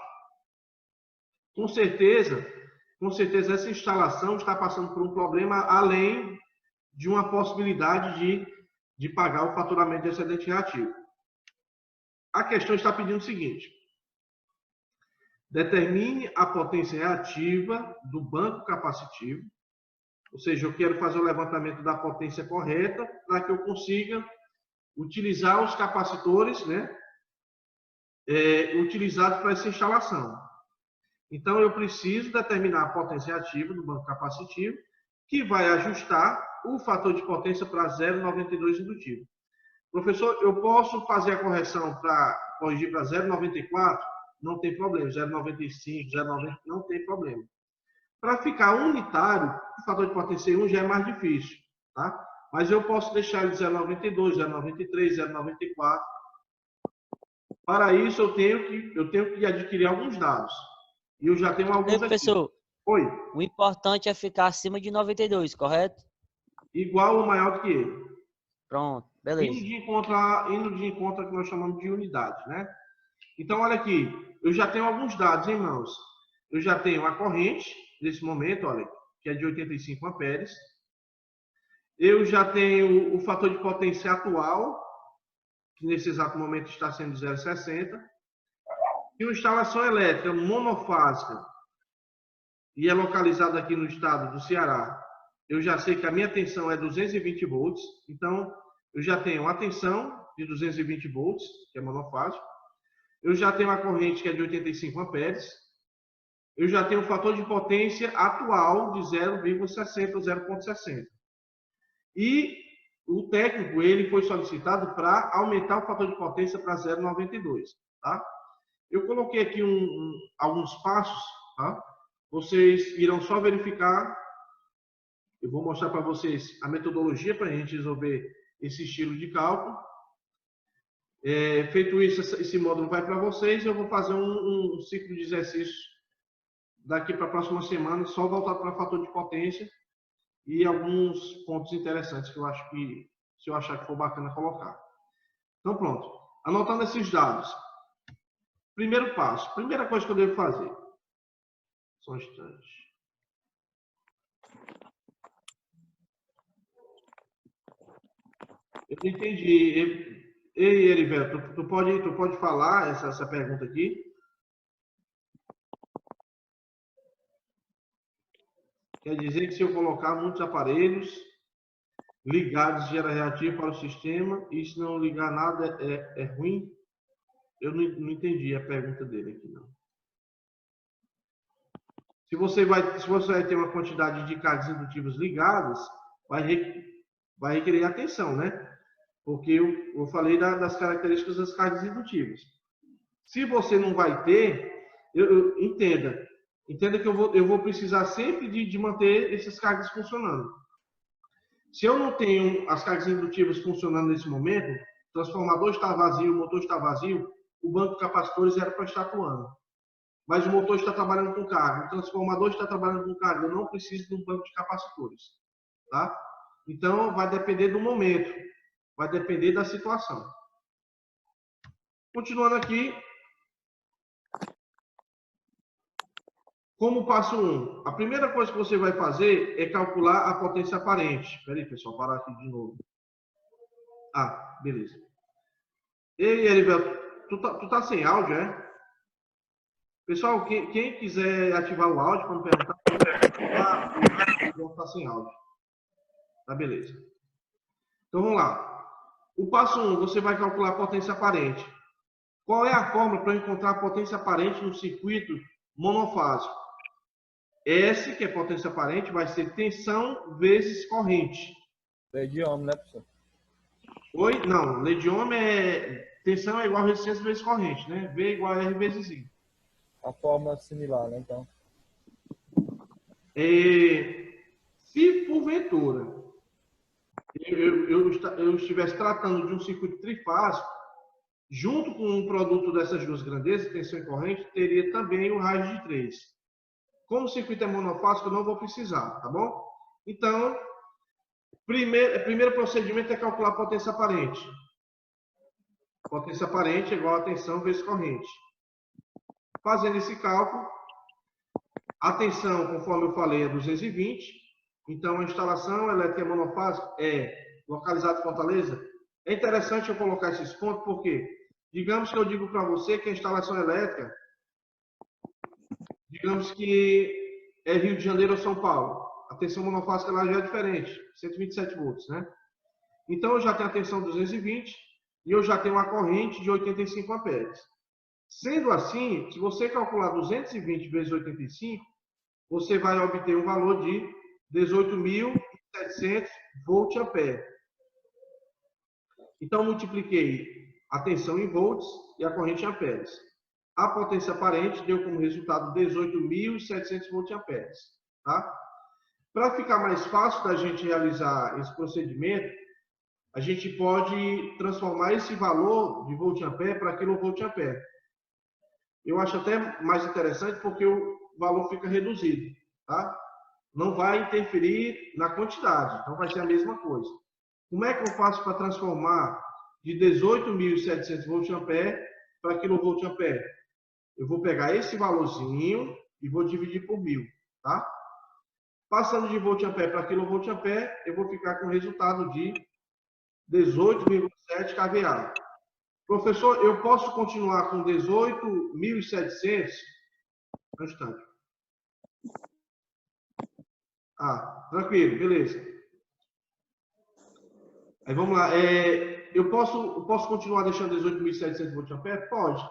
A: Com certeza essa instalação está passando por um problema além de uma possibilidade de pagar o faturamento de excedente reativo. A questão está pedindo o seguinte: determine a potência reativa do banco capacitivo, ou seja, eu quero fazer o levantamento da potência correta para que eu consiga utilizar os capacitores, né, utilizados para essa instalação. Então, eu preciso determinar a potência reativa do banco capacitivo, que vai ajustar o fator de potência para 0,92 indutivo. Professor, eu posso fazer a correção para corrigir para 0,94? Não tem problema. 0,95, 0,90, não tem problema. Para ficar unitário, o fator de potência 1 já é mais difícil, tá? Mas eu posso deixar ele 0,92, 0,93, 0,94. Para isso, eu tenho que adquirir alguns dados. E eu já tenho alguns aqui.
H: Professor,
A: Oi.
H: o importante é ficar acima de 92, correto?
A: Igual ou maior do que ele.
H: Pronto, beleza.
A: Indo de encontro ao que nós chamamos de unidade, né? Então, olha aqui. Eu já tenho alguns dados em mãos. Eu já tenho a corrente, nesse momento, olha, que é de 85 amperes. Eu já tenho o fator de potência atual, que nesse exato momento está sendo 0,60. E uma instalação elétrica monofásica, e é localizada aqui no estado do Ceará, eu já sei que a minha tensão é 220 volts. Então, eu já tenho uma tensão de 220 volts, que é monofásico. Eu já tenho a corrente, que é de 85 amperes. Eu já tenho o fator de potência atual de 0,60 ou 0,60. E o técnico, ele foi solicitado para aumentar o fator de potência para 0,92, tá? Eu coloquei aqui alguns passos, tá? Vocês irão só verificar. Eu vou mostrar para vocês a metodologia para a gente resolver esse estilo de cálculo. Feito isso, esse módulo vai para vocês. Eu vou fazer um ciclo de exercícios daqui para a próxima semana, só voltado para fator de potência e alguns pontos interessantes que eu acho que, se eu achar que for bacana, colocar. Então, pronto. Anotando esses dados. Primeiro passo. Primeira coisa que eu devo fazer. Só um instante. Eu não entendi. Ei, Erivelto, tu pode falar essa pergunta aqui? Quer dizer que se eu colocar muitos aparelhos ligados gera reativo para o sistema e se não ligar nada é ruim? Eu não entendi a pergunta dele aqui, não. Se você vai ter uma quantidade de cargas indutivas ligadas, vai requerer atenção, né? Porque eu falei das características das cargas indutivas. Se você não vai ter, entenda que eu vou precisar sempre de manter essas cargas funcionando. Se eu não tenho as cargas indutivas funcionando nesse momento, o transformador está vazio, o motor está vazio, o banco de capacitores era para estar atuando. Mas o motor está trabalhando com carga, o transformador está trabalhando com carga, eu não preciso de um banco de capacitores. Tá? Então, vai depender do momento, vai depender da situação. Continuando aqui, como passo 1, a primeira coisa que você vai fazer é calcular a potência aparente. Espera aí, pessoal, parar aqui de novo. Ah, beleza. Ei, Erivelto, tu tá sem áudio, é? Pessoal, quem quiser ativar o áudio para me perguntar, eu vou estar sem áudio. Tá, beleza. Então, vamos lá. O passo 1, você vai calcular a potência aparente. Qual é a fórmula para encontrar a potência aparente no circuito monofásico? S, que é potência aparente, vai ser tensão vezes corrente.
C: Lei de Ohm, né, professor?
A: Oi? Não, lei de Ohm tensão é igual a resistência vezes corrente, né? V igual a R vezes I.
C: A fórmula similar, né, então?
A: Se porventura eu estivesse tratando de um circuito trifásico, junto com um produto dessas duas grandezas, tensão e corrente, teria também o raio de 3. Como o circuito é monofásico, eu não vou precisar, tá bom? Então, primeiro procedimento é calcular a potência aparente. Potência aparente é igual a tensão vezes corrente. Fazendo esse cálculo, a tensão, conforme eu falei, é 220. Então, a instalação elétrica monofásica é localizada em Fortaleza. É interessante eu colocar esses pontos, porque, digamos que eu digo para você que a instalação elétrica, digamos que é Rio de Janeiro ou São Paulo. A tensão monofásica lá já é diferente, 127 volts, né? Então, eu já tenho a tensão 220 e eu já tenho uma corrente de 85 amperes. Sendo assim, se você calcular 220 vezes 85, você vai obter um valor de 18.700 volt-ampere. Então, multipliquei a tensão em volts e a corrente em amperes. A potência aparente deu como resultado 18.700 volt-amperes. Tá? Para ficar mais fácil da gente realizar esse procedimento, a gente pode transformar esse valor de volt-ampere para quilovolt-ampere. Eu acho até mais interessante porque o valor fica reduzido. Tá? Não vai interferir na quantidade, então vai ser a mesma coisa. Como é que eu faço para transformar de 18.700 volt-ampere para quilovolt-ampere? Eu vou pegar esse valorzinho e vou dividir por 1.000, tá? Passando de volt-ampere para quilovolt-ampere, eu vou ficar com o resultado de 18,7 kVA. Professor, eu posso continuar com 18.700? Um instante. Tranquilo, beleza. Aí vamos lá. Eu posso continuar deixando 18.700 volt-ampere? Pode.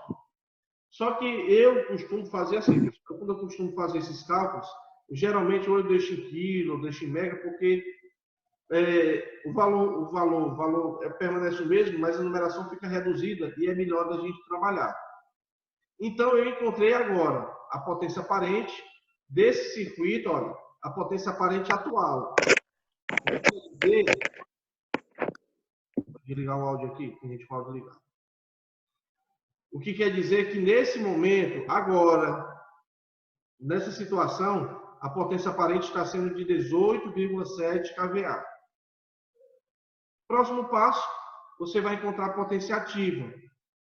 A: Só que eu costumo fazer assim. Quando eu costumo fazer esses cálculos, geralmente ou eu deixo em quilo, ou deixo em mega, porque o valor permanece o mesmo, mas a numeração fica reduzida e é melhor da gente trabalhar. Então, eu encontrei agora a potência aparente desse circuito, olha, a potência aparente atual. Vou desligar o áudio aqui, tem gente com o áudio ligado. O que quer dizer que nesse momento, agora, nessa situação, a potência aparente está sendo de 18,7 kVA. Próximo passo, você vai encontrar a potência ativa.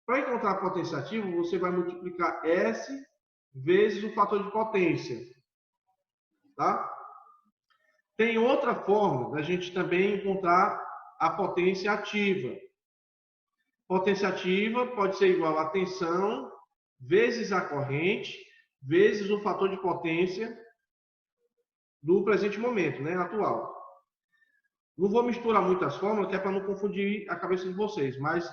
A: Para encontrar a potência ativa, você vai multiplicar S vezes o fator de potência. Tá? Tem outra forma da gente também encontrar a potência ativa. Potência ativa pode ser igual a tensão vezes a corrente vezes o fator de potência do presente momento, né, atual. Não vou misturar muitas fórmulas, que é para não confundir a cabeça de vocês, mas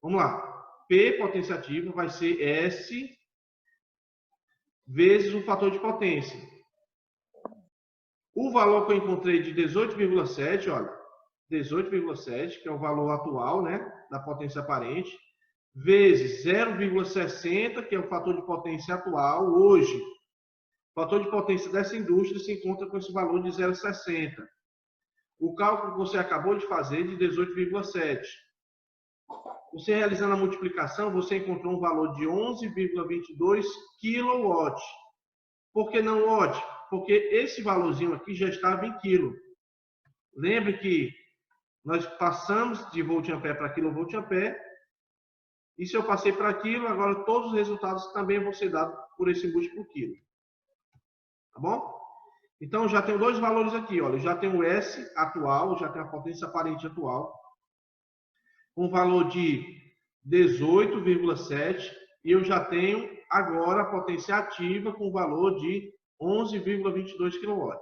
A: vamos lá. P, potência ativa, vai ser S vezes o fator de potência. O valor que eu encontrei de 18,7, olha, 18,7, que é o valor atual, né, da potência aparente, vezes 0,60, que é o fator de potência atual hoje. O fator de potência dessa indústria se encontra com esse valor de 0,60. O cálculo que você acabou de fazer de 18,7. Você realizando a multiplicação, você encontrou um valor de 11,22 kW. Por que não watt? Porque esse valorzinho aqui já estava em quilo. Lembre que nós passamos de volt-ampere para quilovolt-ampere. E se eu passei para quilo, agora todos os resultados também vão ser dados por esse múltiplo quilo. Tá bom? Então, já tenho dois valores aqui. Olha, já tenho o S atual, já tenho a potência aparente atual, com valor de 18,7. E eu já tenho agora a potência ativa com valor de 11,22 kW.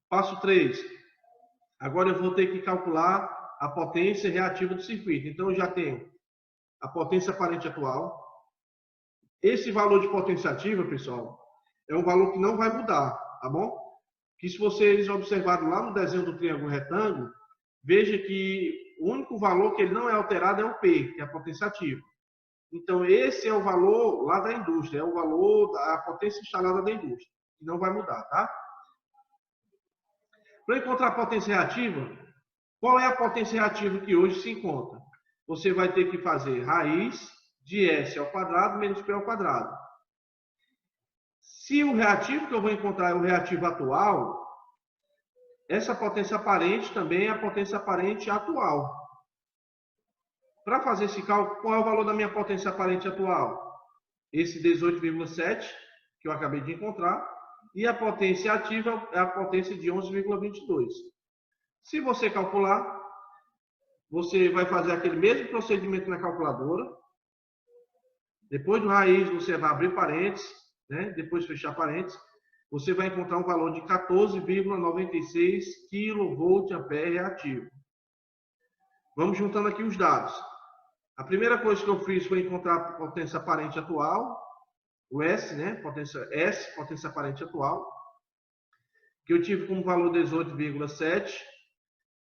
A: Passo 3. Agora eu vou ter que calcular a potência reativa do circuito. Então, eu já tenho a potência aparente atual. Esse valor de potência ativa, pessoal, é um valor que não vai mudar, tá bom? Que se vocês observarem lá no desenho do triângulo retângulo, veja que o único valor que ele não é alterado é o P, que é a potência ativa. Então, esse é o valor lá da indústria, é o valor da potência instalada da indústria, que não vai mudar, tá? Para encontrar a potência reativa, qual é a potência reativa que hoje se encontra? Você vai ter que fazer raiz de S ao quadrado menos P ao quadrado. Se o reativo que eu vou encontrar é o reativo atual, essa potência aparente também é a potência aparente atual. Para fazer esse cálculo, qual é o valor da minha potência aparente atual? Esse 18,7 que eu acabei de encontrar, e a potência ativa é a potência de 11,22. Se você calcular, você vai fazer aquele mesmo procedimento na calculadora. Depois do raiz, você vai abrir parênteses, né? Depois fechar parênteses. Você vai encontrar um valor de 14,96 kVA reativo. Vamos juntando aqui os dados. A primeira coisa que eu fiz foi encontrar a potência aparente atual, o S, né? Potência S, potência aparente atual, que eu tive como valor 18,7.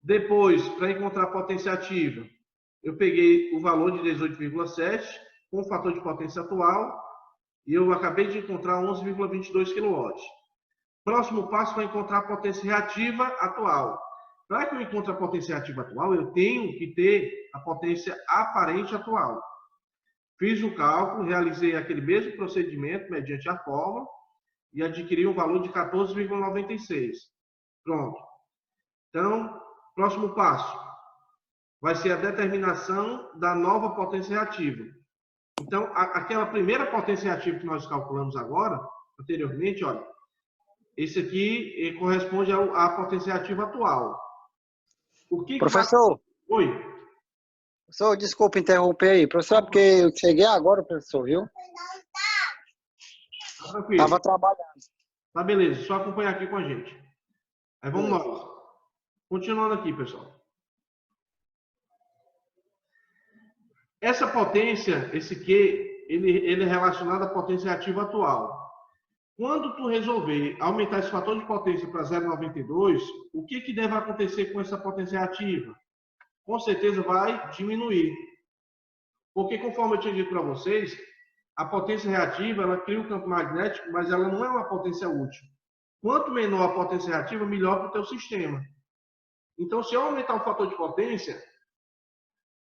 A: Depois, para encontrar a potência ativa, eu peguei o valor de 18,7 com o fator de potência atual e eu acabei de encontrar 11,22 kW. Próximo passo vai encontrar a potência reativa atual. Para que eu encontre a potência reativa atual, eu tenho que ter a potência aparente atual. Fiz o cálculo, realizei aquele mesmo procedimento mediante a fórmula e adquiri um valor de 14,96. Pronto. Então, próximo passo vai ser a determinação da nova potência reativa. Então, aquela primeira potência reativa que nós calculamos agora, anteriormente, olha, esse aqui corresponde à potência reativa atual. O que
B: Professor,
A: Oi.
B: professor, desculpa interromper aí. Professor, é porque eu cheguei agora, professor, viu?
A: Tá tranquilo.
B: Tava trabalhando.
A: Tá beleza, só acompanhar aqui com a gente. Aí vamos nós. Continuando aqui, pessoal. Essa potência, esse Q, ele é relacionado à potência reativa atual. Quando tu resolver aumentar esse fator de potência para 0,92, o que deve acontecer com essa potência reativa? Com certeza vai diminuir. Porque, conforme eu tinha dito para vocês, a potência reativa, ela cria o campo magnético, mas ela não é uma potência útil. Quanto menor a potência reativa, melhor para o teu sistema. Então, se eu aumentar o fator de potência,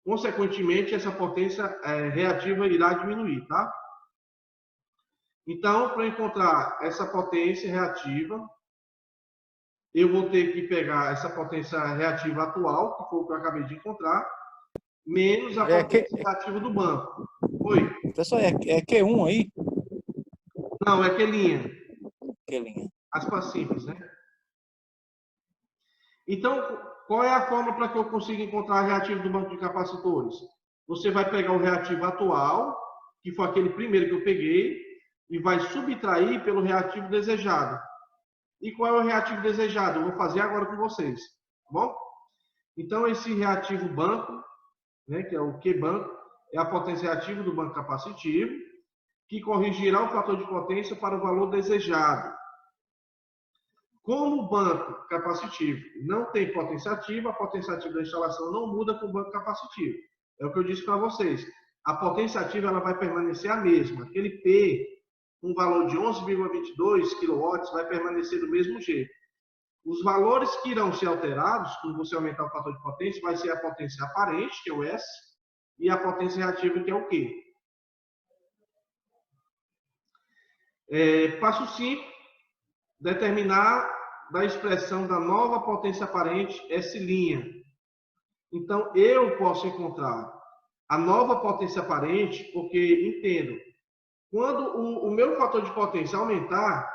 A: consequentemente, essa potência reativa irá diminuir, tá? Então, para encontrar essa potência reativa, eu vou ter que pegar essa potência reativa atual, que foi o que eu acabei de encontrar, menos a potência reativa do banco. Oi?
J: Pessoal, é Q1 aí?
A: Não, é Q'.
J: Q'.
A: Aspas simples, né? Então, qual é a forma para que eu consiga encontrar a reativa do banco de capacitores? Você vai pegar o reativo atual, que foi aquele primeiro que eu peguei, e vai subtrair pelo reativo desejado. E qual é o reativo desejado? Eu vou fazer agora com vocês, tá bom? Então, esse reativo banco, né, que é o Q-banco, é a potência reativa do banco capacitivo, que corrigirá o fator de potência para o valor desejado. Como o banco capacitivo não tem potência ativa, a potência ativa da instalação não muda com o banco capacitivo. É o que eu disse para vocês. A potência ativa ela vai permanecer a mesma. Aquele P, um valor de 11,22 kW, vai permanecer do mesmo jeito. Os valores que irão ser alterados, quando você aumentar o fator de potência, vai ser a potência aparente, que é o S, e a potência reativa, que é o Q. Passo 5. Determinar da expressão da nova potência aparente S'. Então, eu posso encontrar a nova potência aparente, porque, entendo, quando o meu fator de potência aumentar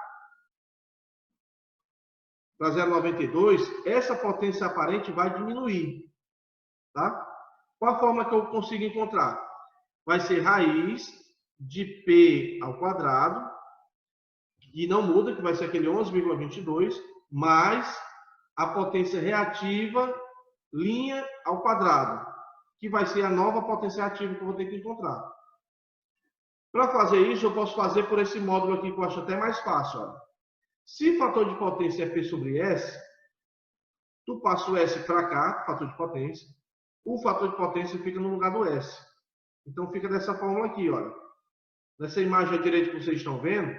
A: para 0,92, essa potência aparente vai diminuir. Tá? Qual a forma que eu consigo encontrar? Vai ser raiz de P ao quadrado, que não muda, que vai ser aquele 11,22, mais a potência reativa linha ao quadrado, que vai ser a nova potência reativa que eu vou ter que encontrar. Para fazer isso, eu posso fazer por esse módulo aqui, que eu acho até mais fácil. Olha. Se fator de potência é P sobre S, tu passa o S para cá, fator de potência, o fator de potência fica no lugar do S. Então, fica dessa fórmula aqui, olha. Nessa imagem à direita que vocês estão vendo,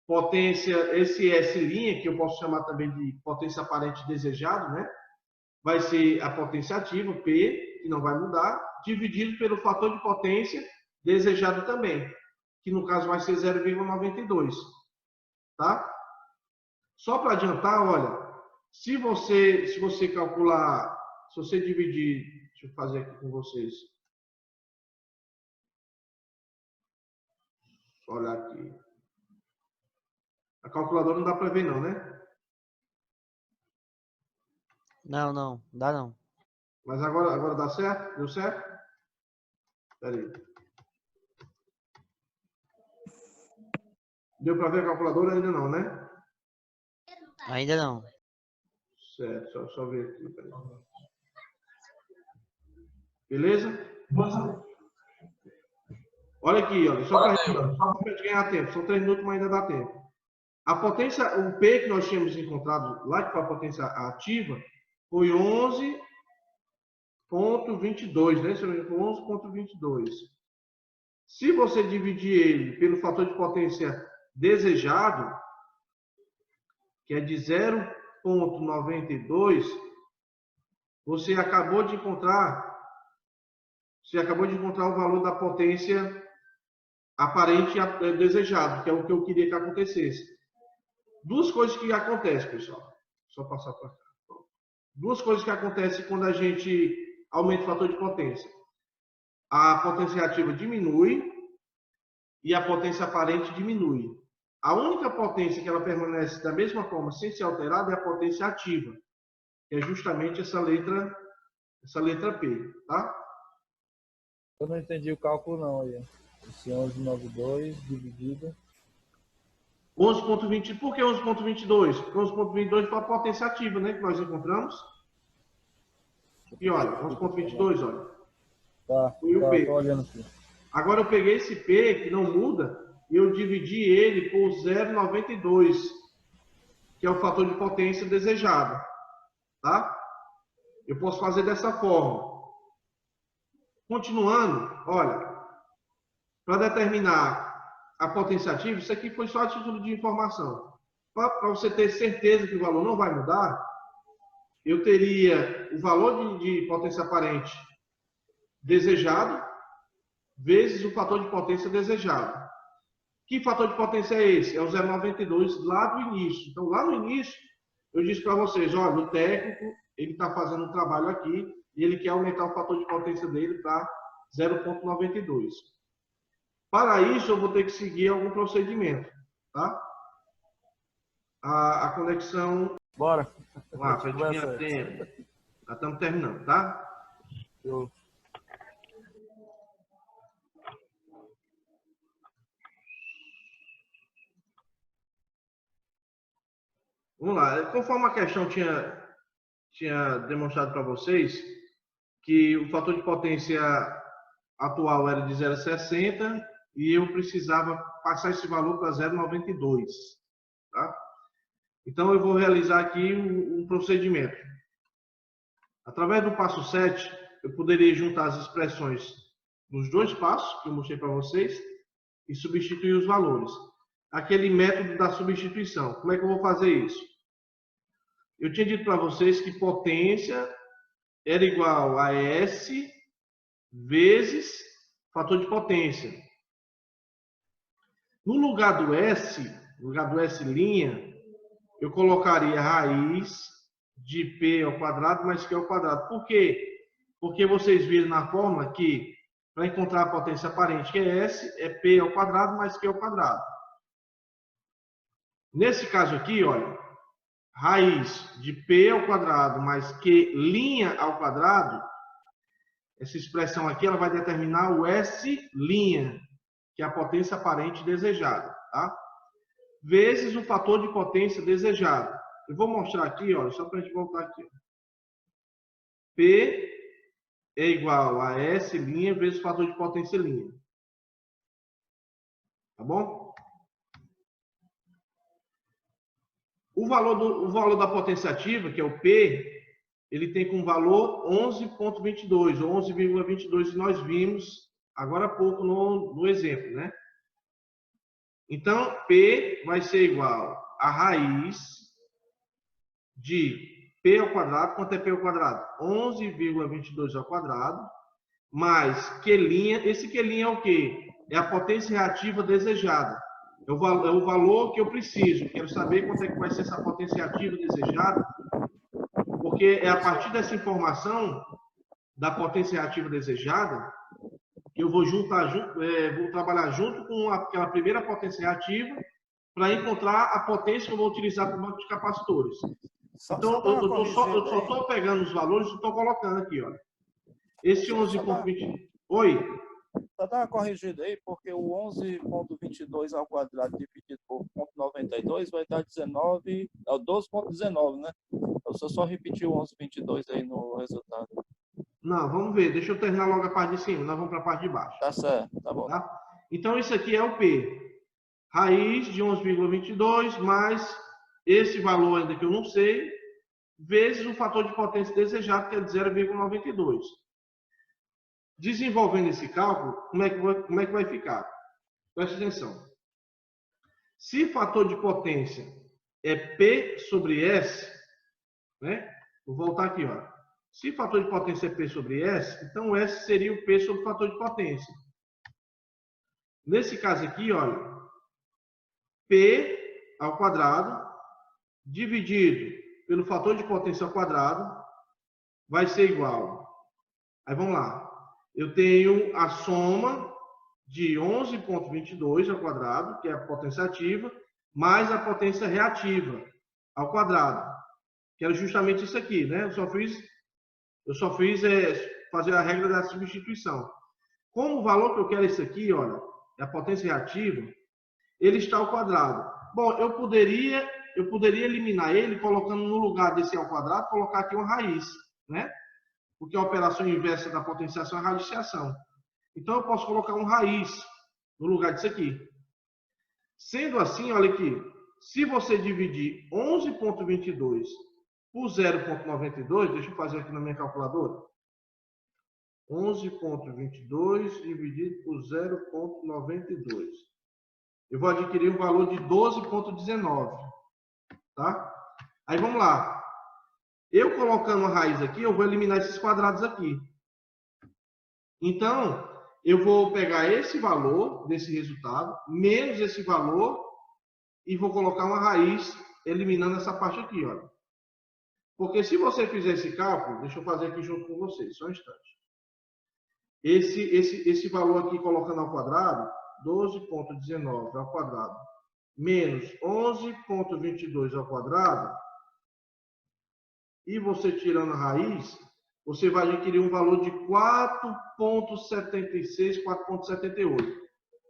A: potência, esse S', que eu posso chamar também de potência aparente desejado, né? Vai ser a potência ativa, P, que não vai mudar, dividido pelo fator de potência desejado também, que no caso vai ser 0,92. Tá? Só para adiantar, olha, se você calcular, se você dividir, deixa eu fazer aqui com vocês. Olha aqui. A calculadora não dá para ver não, né?
H: Não dá não.
A: Mas agora dá certo? Deu certo? Espera aí. Deu para ver a calculadora? Ainda não, né?
H: Ainda não.
A: Certo, só ver aqui. Peraí. Beleza? Olha aqui, olha, só para gente ganhar tempo. São 3 minutos, mas ainda dá tempo. A potência, o P que nós tínhamos encontrado lá, que foi a potência ativa, foi 11,22, né? Se não me engano, foi 11,22. Se você dividir ele pelo fator de potência desejado, que é de 0,92, você acabou de encontrar o valor da potência aparente desejado, que é o que eu queria que acontecesse. Duas coisas que acontecem, pessoal. Só passar para cá. Duas coisas que acontecem quando a gente aumenta o fator de potência. A potência ativa diminui e a potência aparente diminui. A única potência que ela permanece da mesma forma, sem ser alterada, é a potência ativa, que é justamente essa letra P, tá?
C: Eu não entendi o cálculo não aí. Esse 11,92 dividido.
A: 11,20. Por que 11,22? Porque 11,22 foi a potência ativa, né, que nós encontramos. E olha, 11,22, olha.
C: Tá,
A: Foi o P.
C: tô olhando aqui.
A: Agora eu peguei esse P, que não muda, e eu dividi ele por 0,92, que é o fator de potência desejado. Tá? Eu posso fazer dessa forma. Continuando, olha, para determinar a potência ativa, isso aqui foi só a título de informação. Para você ter certeza que o valor não vai mudar, eu teria o valor de potência aparente desejado vezes o fator de potência desejado. Que fator de potência é esse? É o 0,92 lá do início. Então, lá no início, eu disse para vocês, olha, o técnico, ele está fazendo um trabalho aqui e ele quer aumentar o fator de potência dele para 0,92. Para isso, eu vou ter que seguir algum procedimento, tá? A conexão...
C: Bora.
A: Lá, para ganhar tempo. Já estamos terminando, tá?
C: Eu...
A: Vamos lá. Conforme a questão tinha demonstrado para vocês, que o fator de potência atual era de 0,60 e eu precisava passar esse valor para 0,92. Tá? Então, eu vou realizar aqui um procedimento. Através do passo 7, eu poderia juntar as expressões dos dois passos que eu mostrei para vocês e substituir os valores. Aquele método da substituição. Como é que eu vou fazer isso? Eu tinha dito para vocês que potência era igual a S vezes fator de potência. No lugar do S linha, eu colocaria raiz de P ao quadrado mais Q ao quadrado. Por quê? Porque vocês viram na fórmula que para encontrar a potência aparente, que é S, é P ao quadrado mais Q ao quadrado. Nesse caso aqui, olha, raiz de P ao quadrado mais Q' ao quadrado, essa expressão aqui ela vai determinar o S', que é a potência aparente desejada, tá? Vezes o fator de potência desejado. Eu vou mostrar aqui, olha, só para a gente voltar aqui. P é igual a S' vezes o fator de potência linha. Tá bom? O valor da potência ativa, que é o P, ele tem como valor 11,22 ou 11,22 que nós vimos agora há pouco no exemplo, né? Então, P vai ser igual a raiz de P ao quadrado. Quanto é P ao quadrado? 11,22 ao quadrado, mais Q'. Esse Q' é o quê? É a potência reativa desejada. É o valor que eu preciso. Quero saber quanto é que vai ser essa potência ativa desejada, porque é a partir dessa informação da potência reativa desejada que eu vou vou trabalhar junto com aquela primeira potência reativa para encontrar a potência que eu vou utilizar para o banco de capacitores.
J: Só
A: Então,
J: dá uma
A: eu só
J: corrigida aí.
A: estou pegando os valores e estou colocando aqui, olha. Esse
J: Só dá-
A: 11,20. Oi?
J: Só dá uma corrigida aí, porque o 11,22 ao quadrado dividido por 0,92 vai dar 19, é o 12,19, né? Eu só repetir o 11,22 aí no resultado.
A: Não, vamos ver. Deixa eu terminar logo a parte de cima. Nós vamos para a parte de baixo.
J: Tá certo, tá bom.
A: Tá? Então, isso aqui é o P. Raiz de 11,22 mais esse valor ainda que eu não sei, vezes o fator de potência desejado, que é de 0,92. Desenvolvendo esse cálculo, como é que vai ficar? Preste atenção. Se fator de potência é P sobre S, né? Vou voltar aqui, ó. Se fator de potência é P sobre S, então S seria o P sobre o fator de potência. Nesse caso aqui, olha, P ao quadrado dividido pelo fator de potência ao quadrado vai ser igual. Aí vamos lá. Eu tenho a soma de 11,22 ao quadrado, que é a potência ativa, mais a potência reativa ao quadrado, que era justamente isso aqui, né? Eu só fiz fazer a regra da substituição. Como o valor que eu quero é esse aqui, olha, é a potência reativa, ele está ao quadrado. Bom, eu poderia eliminar ele colocando no lugar desse ao quadrado, colocar aqui uma raiz, né? Porque a operação inversa da potenciação é a radiciação. Então, eu posso colocar um raiz no lugar disso aqui. Sendo assim, olha aqui, se você dividir 11,22 por 0,92, deixa eu fazer aqui na minha calculadora. 11,22 dividido por 0,92. Eu vou adquirir um valor de 12,19. Tá? Aí vamos lá. Eu colocando uma raiz aqui, eu vou eliminar esses quadrados aqui. Então, eu vou pegar esse valor desse resultado, menos esse valor, e vou colocar uma raiz eliminando essa parte aqui, olha. Porque se você fizer esse cálculo, deixa eu fazer aqui junto com vocês, só um instante. Esse valor aqui colocando ao quadrado, 12,19 ao quadrado, menos 11,22 ao quadrado, e você tirando a raiz, você vai adquirir um valor de 4,76, 4,78.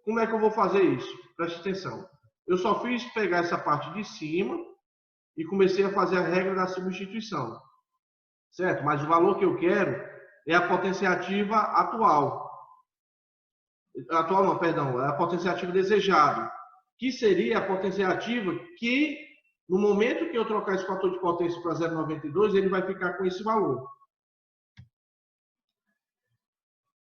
A: Como é que eu vou fazer isso? Preste atenção. Eu só fiz pegar essa parte de cima e comecei a fazer a regra da substituição. Certo? Mas o valor que eu quero é a potência ativa atual. Atual não, perdão. É a potência ativa desejada. Que seria a potência ativa que, no momento que eu trocar esse fator de potência para 0,92, ele vai ficar com esse valor.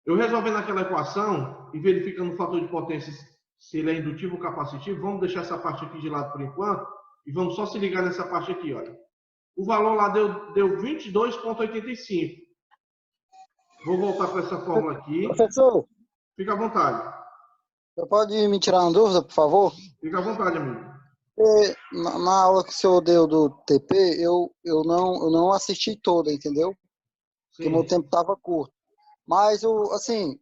A: Eu resolvendo aquela equação e verificando o fator de potência, se ele é indutivo ou capacitivo, vamos deixar essa parte aqui de lado por enquanto e vamos só se ligar nessa parte aqui, olha. O valor lá deu 22,85. Vou voltar para essa fórmula aqui.
B: Professor,
A: Fica à vontade.
B: você pode me tirar uma dúvida, por favor?
A: Fica à vontade, amigo.
B: Na aula que o senhor deu do TP, eu não assisti toda, entendeu? Porque meu tempo estava curto. Mas, assim,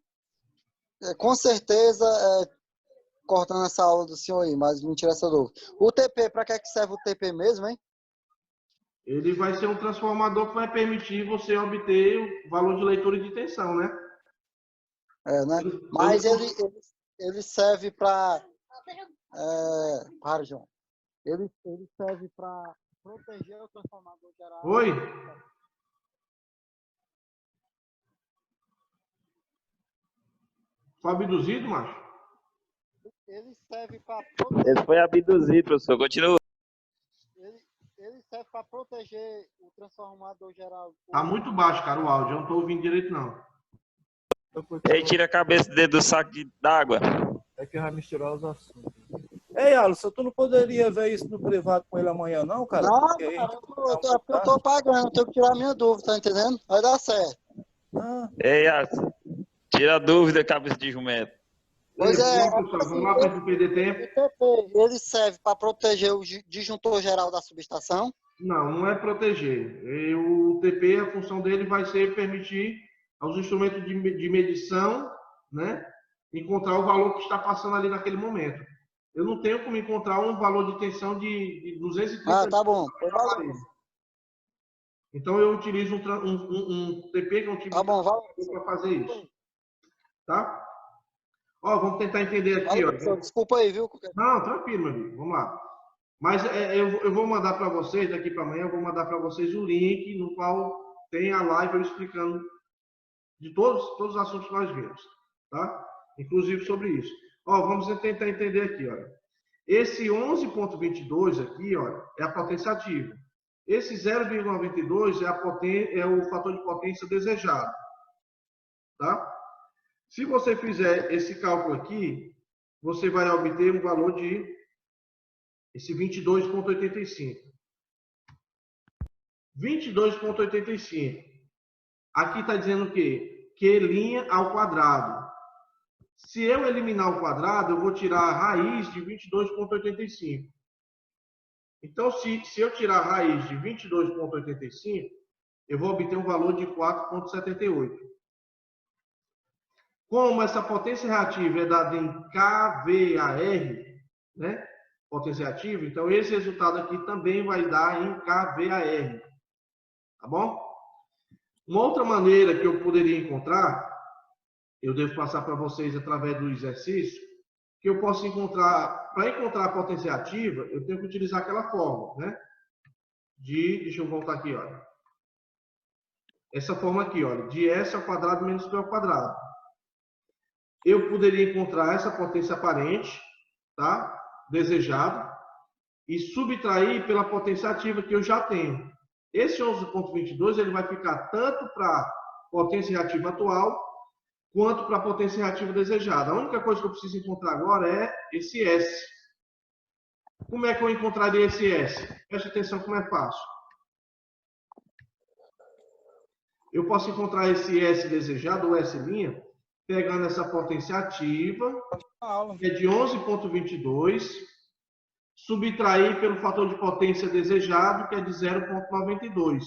B: com certeza, cortando essa aula do senhor aí, mas me tira essa dúvida. O TP, para que serve o TP mesmo, hein?
A: Ele vai ser um transformador que vai permitir você obter o valor de leitura e de tensão, né?
B: Né? Mas ele serve para... Para, João. Ele serve para proteger o transformador geral.
A: Oi? Foi abduzido, macho?
B: Ele serve para proteger...
L: Ele foi abduzido, professor. Continua.
B: Ele serve para proteger o transformador geral.
A: Tá muito baixo, cara, o áudio. Eu não tô ouvindo direito, não.
L: Ele tira a cabeça dele do saco d'água.
C: É que vai misturar os assuntos.
J: Ei, Alisson, tu não poderia ver isso no privado com ele amanhã, não, cara?
B: Não,
J: Porque
B: cara, eu tô pagando, eu tenho que tirar minha dúvida, tá entendendo? Vai dar certo.
L: Ei, Alisson, tira a dúvida, cabeça de jumento.
B: Pois é,
A: Vamos lá para não perder tempo.
B: ele serve para proteger o disjuntor geral da subestação?
A: Não, não é proteger. O TP, a função dele vai ser permitir aos instrumentos de medição, né, encontrar o valor que está passando ali naquele momento. eu não tenho como encontrar um valor de tensão de 230.
B: Ah, tá bom.
A: Então eu utilizo um TP, que é um tipo
B: tá bom,
A: para fazer isso. Tá? Ó, vamos tentar entender aqui. Ó.
B: Desculpa aí, viu?
A: Não, tranquilo, meu amigo. Vamos lá. Mas eu vou mandar para vocês, daqui para amanhã, eu vou mandar para vocês o link no qual tem a live eu explicando de todos os assuntos que nós vimos. Tá? Inclusive sobre isso. Ó, vamos tentar entender aqui, olha. Esse 11.22 aqui, olha, é a potência ativa. Esse 0,92 é o fator de potência desejado. Tá? Se você fizer esse cálculo aqui, você vai obter um valor de esse 22,85. 22,85. Aqui está dizendo o quê? Q' ao quadrado. Se eu eliminar o quadrado, eu vou tirar a raiz de 22,85. Então, se eu tirar a raiz de 22,85, eu vou obter um valor de 4,78. Como essa potência reativa é dada em kVAR, né? Potência reativa, então esse resultado aqui também vai dar em kVAR. Tá bom? Uma outra maneira que eu poderia encontrar, eu devo passar para vocês através do exercício, que eu posso encontrar, para encontrar a potência ativa, eu tenho que utilizar aquela fórmula, né? Deixa eu voltar aqui, olha. Essa fórmula aqui, olha, de S ao quadrado menos P ao quadrado. Eu poderia encontrar essa potência aparente, tá? Desejada, e subtrair pela potência ativa que eu já tenho. Esse 11,22 ele vai ficar tanto para a potência reativa atual, quanto para a potência reativa desejada. A única coisa que eu preciso encontrar agora é esse S. Como é que eu encontraria esse S? Preste atenção como é fácil. Eu posso encontrar esse S desejado, ou S', pegando essa potência ativa, que é de 11,22, subtrair pelo fator de potência desejado, que é de 0,92.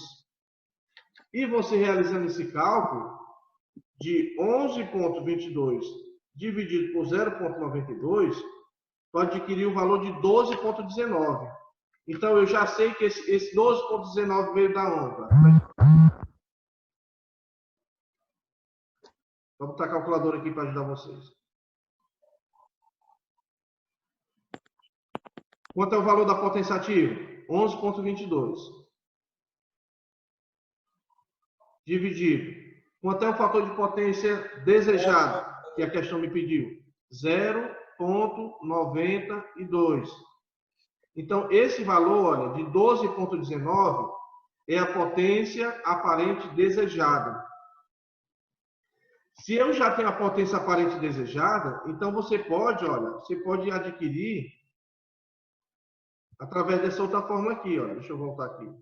A: E você realizando esse cálculo, de 11,22 dividido por 0,92, pode adquirir o valor de 12,19. Então, eu já sei que esse 12,19 veio da onde? Vou botar a calculadora aqui para ajudar vocês. Quanto é o valor da potência ativa? 11,22. Dividido. Quanto é o fator de potência desejado, que a questão me pediu? 0,92. Então, esse valor, olha, de 12,19 é a potência aparente desejada. Se eu já tenho a potência aparente desejada, então você pode, olha, você pode adquirir através dessa outra forma aqui, olha. Deixa eu voltar aqui.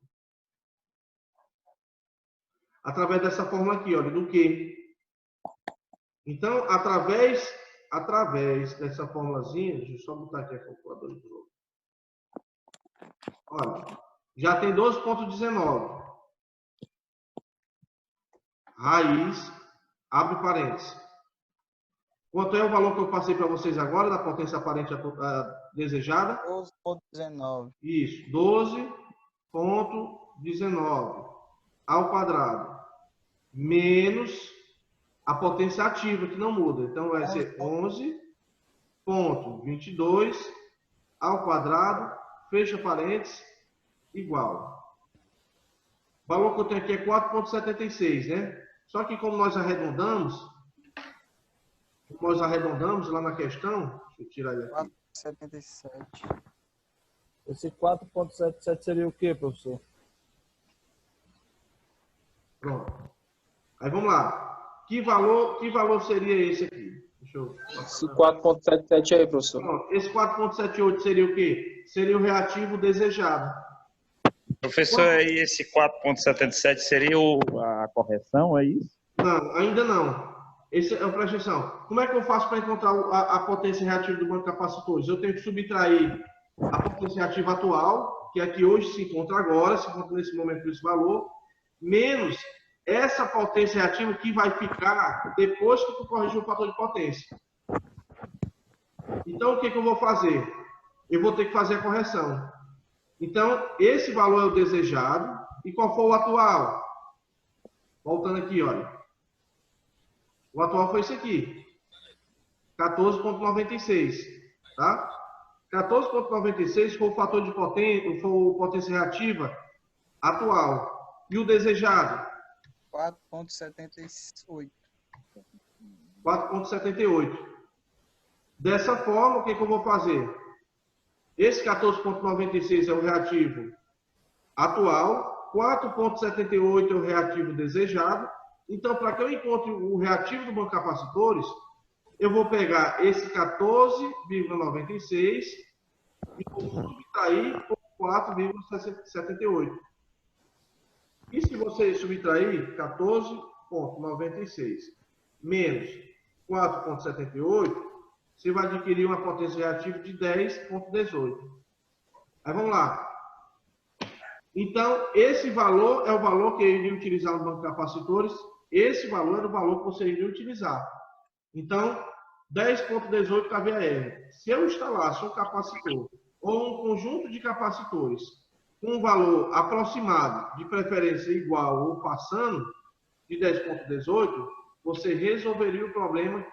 A: Através dessa forma aqui, olha, do Q. Então, através dessa formulazinha, deixa eu só botar aqui a calculadora de novo. Olha, já tem 12,19. Raiz, abre parênteses. Quanto é o valor que eu passei para vocês agora, da potência aparente desejada?
B: 12,19.
A: Isso, 12,19 ao quadrado, menos a potência ativa, que não muda. Então, vai ser 11,22 ao quadrado, fecha parênteses, igual. O valor que eu tenho aqui é 4,76, né? Só que como nós arredondamos lá na questão, deixa eu tirar ele aqui.
B: 4,77.
C: Esse 4,77 seria o quê, professor?
A: Pronto. Aí vamos lá. Que valor seria esse aqui? Deixa eu...
K: Esse 4,77 aí, professor.
A: Pronto. Esse 4,78 seria o quê? Seria o reativo desejado.
L: Professor, aí esse 4,77 seria a correção, é isso?
A: Não, ainda não. Presta atenção. Como é que eu faço para encontrar a potência reativa do banco de capacitores? Eu tenho que subtrair a potência reativa atual, que é a que hoje se encontra agora, se encontra nesse momento esse valor, menos essa potência reativa que vai ficar depois que tu corrigir o fator de potência. Então, o que eu vou fazer? Eu vou ter que fazer a correção. Então, esse valor é o desejado. E qual foi o atual? Voltando aqui, olha. O atual foi esse aqui. 14,96. Tá? 14,96 foi o fator de potência, foi o potência reativa atual. E o desejado?
F: 4,78.
A: 4,78. Dessa forma, o que eu vou fazer? Esse 14,96 é o reativo atual, 4,78 é o reativo desejado. Então, para que eu encontre o reativo do banco de capacitores, eu vou pegar esse 14,96 e vou subtrair por 4,78. E se você subtrair 14,96 menos 4,78, você vai adquirir uma potência reativa de 10,18. Aí vamos lá. Então, esse valor é o valor que eu iria utilizar no banco de capacitores. Esse valor é o valor que você iria utilizar. Então, 10,18 kVAr. Se eu instalasse um capacitor ou um conjunto de capacitores com um valor aproximado, de preferência igual ou passando de 10,18, você resolveria o problema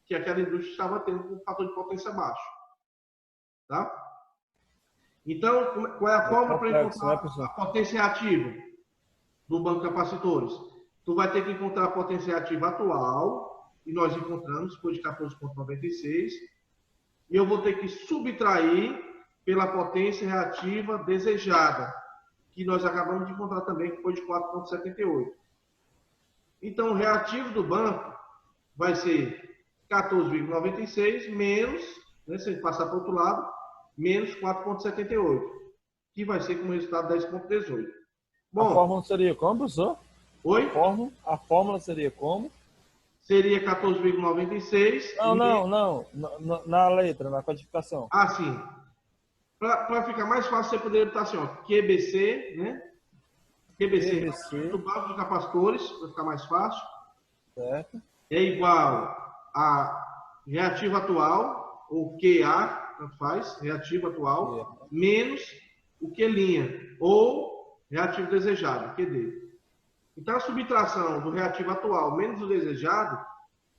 A: que aquela indústria estava tendo com o fator de potência baixo. Tá? Então, qual é a forma para encontrar a potência ativa do banco de capacitores? Tu vai ter que encontrar a potência ativa atual, e nós encontramos, foi de 14,96, e eu vou ter que subtrair pela potência reativa desejada, que nós acabamos de encontrar também, que foi de 4,78. Então, o reativo do banco vai ser 14,96 menos, né, se a gente passar para o outro lado, menos 4,78, que vai ser como resultado 10,18. Bom,
C: a fórmula seria como, professor?
A: Oi?
C: A fórmula seria como?
A: Seria 14,96.
C: Não. Na letra, na codificação.
A: Ah, sim. Para ficar mais fácil, você poderia botar assim, ó, QBC, né? QBC do banco de capacitores, para ficar mais fácil.
C: Certo.
A: É igual a reativo atual, ou QA, tanto faz, reativo atual, menos o Q', ou reativo desejado, QD. Então, a subtração do reativo atual menos o desejado,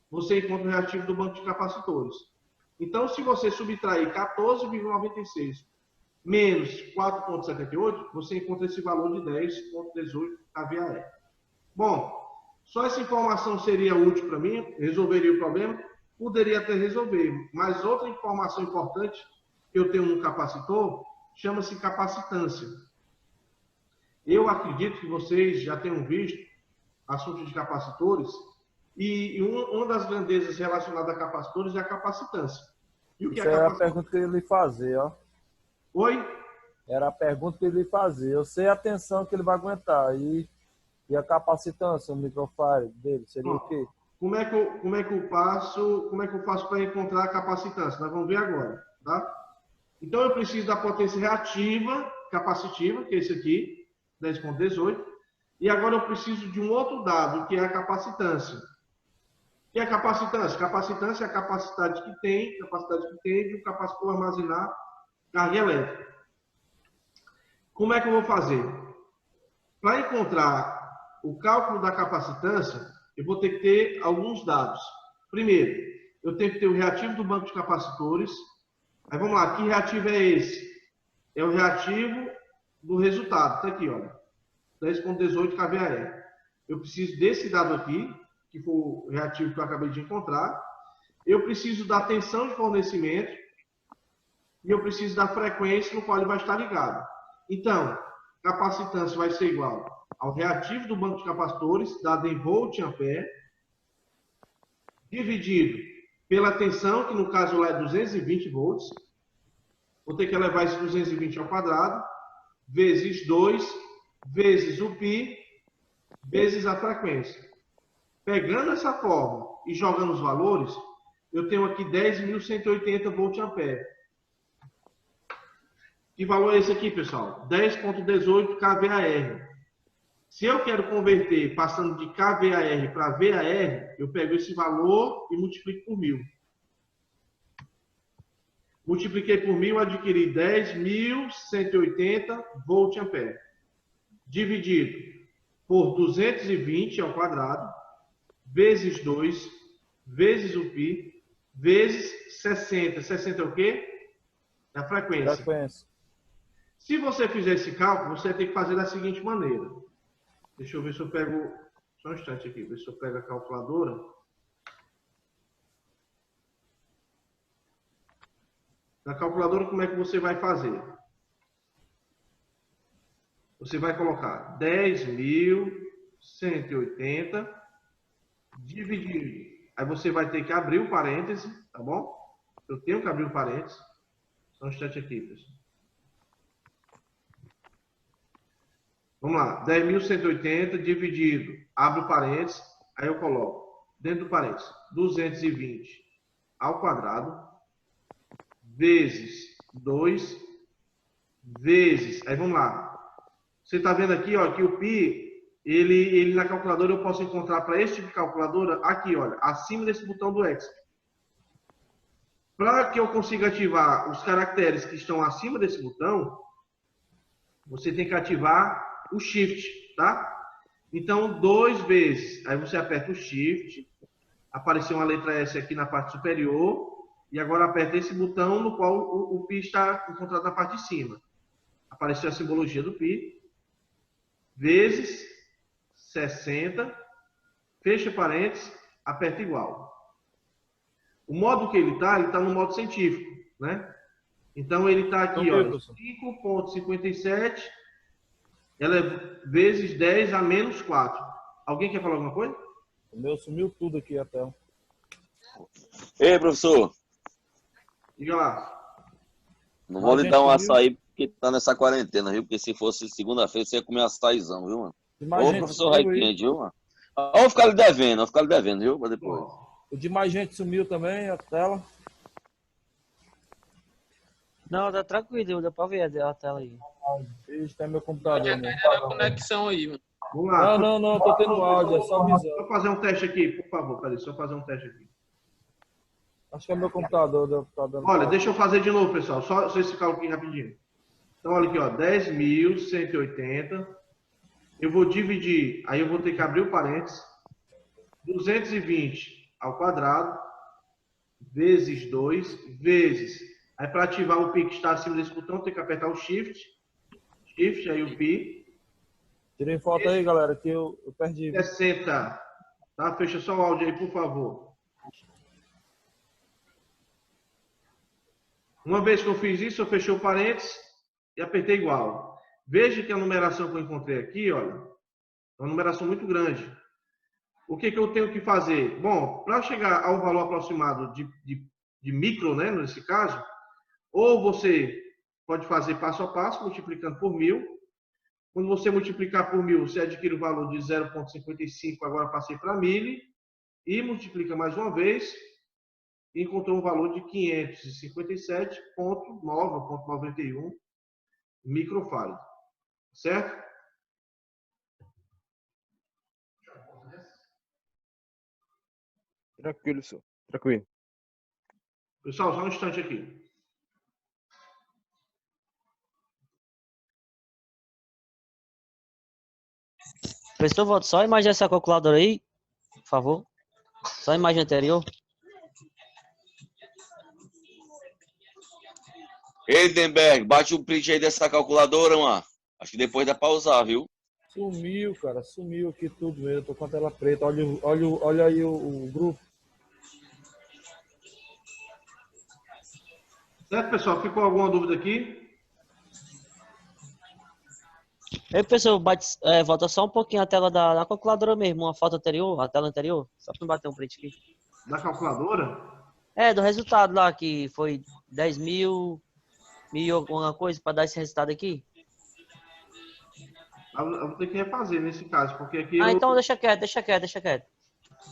A: você encontra o reativo do banco de capacitores. Então, se você subtrair 14,96 menos 4,78, você encontra esse valor de 10,18 kVAr. Bom, só essa informação seria útil para mim, resolveria o problema? Poderia até resolver, mas outra informação importante que eu tenho no capacitor chama-se capacitância. Eu acredito que vocês já tenham visto assuntos de capacitores e uma das grandezas relacionadas a capacitores é a capacitância. E o que
C: Isso era a pergunta que eu ia lhe fazer, ó.
A: Oi?
C: Era a pergunta que eu ia lhe fazer. Eu sei a tensão que ele vai aguentar e a capacitância, o microfile dele, seria o quê?
A: Como é que eu faço para encontrar a capacitância? Nós vamos ver agora, tá? Então eu preciso da potência reativa, capacitiva, que é esse aqui, 10,18, e agora eu preciso de um outro dado, que é a capacitância. O que é a capacitância? Capacitância é a capacidade que tem de um capacitor armazenar carga elétrica. Como é que eu vou fazer? Para encontrar o cálculo da capacitância, eu vou ter que ter alguns dados. Primeiro, eu tenho que ter o reativo do banco de capacitores. Aí vamos lá, que reativo é esse? É o reativo do resultado. Está aqui, olha. 10,18 kVAr. Eu preciso desse dado aqui, que foi o reativo que eu acabei de encontrar. Eu preciso da tensão de fornecimento. E eu preciso da frequência no qual ele vai estar ligado. Então, capacitância vai ser igual ao reativo do banco de capacitores, dado em volt e ampere, dividido pela tensão, que no caso lá é 220 volts. Vou ter que elevar esse 220 ao quadrado, vezes 2, vezes o π, vezes a frequência. Pegando essa fórmula e jogando os valores, eu tenho aqui 10.180 volt-ampere. Que valor é esse aqui, pessoal? 10,18 kVAr. Se eu quero converter passando de kVAr para VAR, eu pego esse valor e multiplico por 1000. multipliquei por 1000, adquiri 10.180 volt-ampere. Dividido por 220 ao quadrado, vezes 2, vezes o π, vezes 60. 60 é o quê? É a frequência.
C: Frequência.
A: Se você fizer esse cálculo, você tem que fazer da seguinte maneira. Deixa eu ver se eu pego... Só um instante aqui, ver se eu pego a calculadora. Na calculadora, como é que você vai fazer? Você vai colocar 10.180 dividido. Aí você vai ter que abrir o parêntese, tá bom? Eu tenho que abrir o parêntese. Só um instante aqui, pessoal. Vamos lá. 10.180 dividido. Abre o parêntese. Aí eu coloco dentro do parêntese 220 ao quadrado vezes 2 vezes. Aí vamos lá. Você está vendo aqui, ó, que o π, ele na calculadora eu posso encontrar para esse tipo de calculadora aqui, olha, acima desse botão do X. Para que eu consiga ativar os caracteres que estão acima desse botão, você tem que ativar o Shift, tá? Então, 2 vezes. Aí você aperta o Shift, apareceu uma letra S aqui na parte superior, e agora aperta esse botão no qual o π está encontrado na parte de cima. Apareceu a simbologia do π. Vezes 60, fecha parênteses, aperta igual. O modo que ele está no modo científico, né? Então ele está aqui, ó, 5,57, ela é vezes 10 a menos 4. Alguém quer falar alguma coisa?
C: O meu sumiu tudo aqui até.
G: Ei, professor.
A: Diga lá.
G: Não vou lhe dar um açaí porque tá nessa quarentena, viu? Porque se fosse segunda-feira, você ia comer açaizão, viu, mano? Ô, professor Raikende, viu, mano? Ó, ficar lhe devendo, viu? Pra depois.
C: O de mais gente sumiu também, a tela.
H: Não, tá tranquilo, dá pra ver a tela aí.
C: Ixi, tá meu computador.
M: Pode atender a conexão aí, mano.
A: Vamos lá.
C: Não, tô tendo áudio, é só visão.
A: Só fazer um teste aqui, por favor, peraí, só fazer um teste aqui.
C: Acho que é meu computador. Tá dando
A: olha, deixa eu fazer de novo, pessoal, só esse cálculo aqui rapidinho. Então, olha aqui, ó, 10.180. Eu vou dividir, aí eu vou ter que abrir o parênteses. 220 ao quadrado, vezes 2, vezes. Aí, para ativar o π que está acima desse botão, tem que apertar o Shift. Shift, aí o π.
C: Tirem foto aí, galera, que eu perdi.
A: 60. Tá? Fecha só o áudio aí, por favor. Uma vez que eu fiz isso, eu fechei o parênteses e apertei igual. Veja que a numeração que eu encontrei aqui, olha, é uma numeração muito grande. O que eu tenho que fazer? Bom, para chegar ao valor aproximado de micro, né, nesse caso, ou você pode fazer passo a passo, multiplicando por 1000. Quando você multiplicar por 1000, você adquire o valor de 0,55, agora passei para mili, e multiplica mais uma vez, e encontrou um valor de 557,9,91 microfarad. Certo?
I: Tranquilo, senhor. Tranquilo.
A: Pessoal, só um instante aqui.
H: Professor, volta só a imagem dessa calculadora aí, por favor. Só a imagem anterior.
G: Heidenberg, bate o print aí dessa calculadora, mano. Acho que depois dá pra usar, viu?
C: Sumiu, cara. Sumiu aqui tudo mesmo. Tô com a tela preta. Olha aí o grupo.
A: Certo, pessoal? Ficou alguma dúvida aqui?
H: Ei, pessoal, volta só um pouquinho a tela da calculadora mesmo, uma foto anterior, a tela anterior, só pra não bater um print aqui.
A: Da calculadora?
H: É, do resultado lá, que foi 10.000 alguma coisa, pra dar esse resultado aqui.
A: Eu vou ter que refazer nesse caso, porque aqui...
H: Então deixa quieto.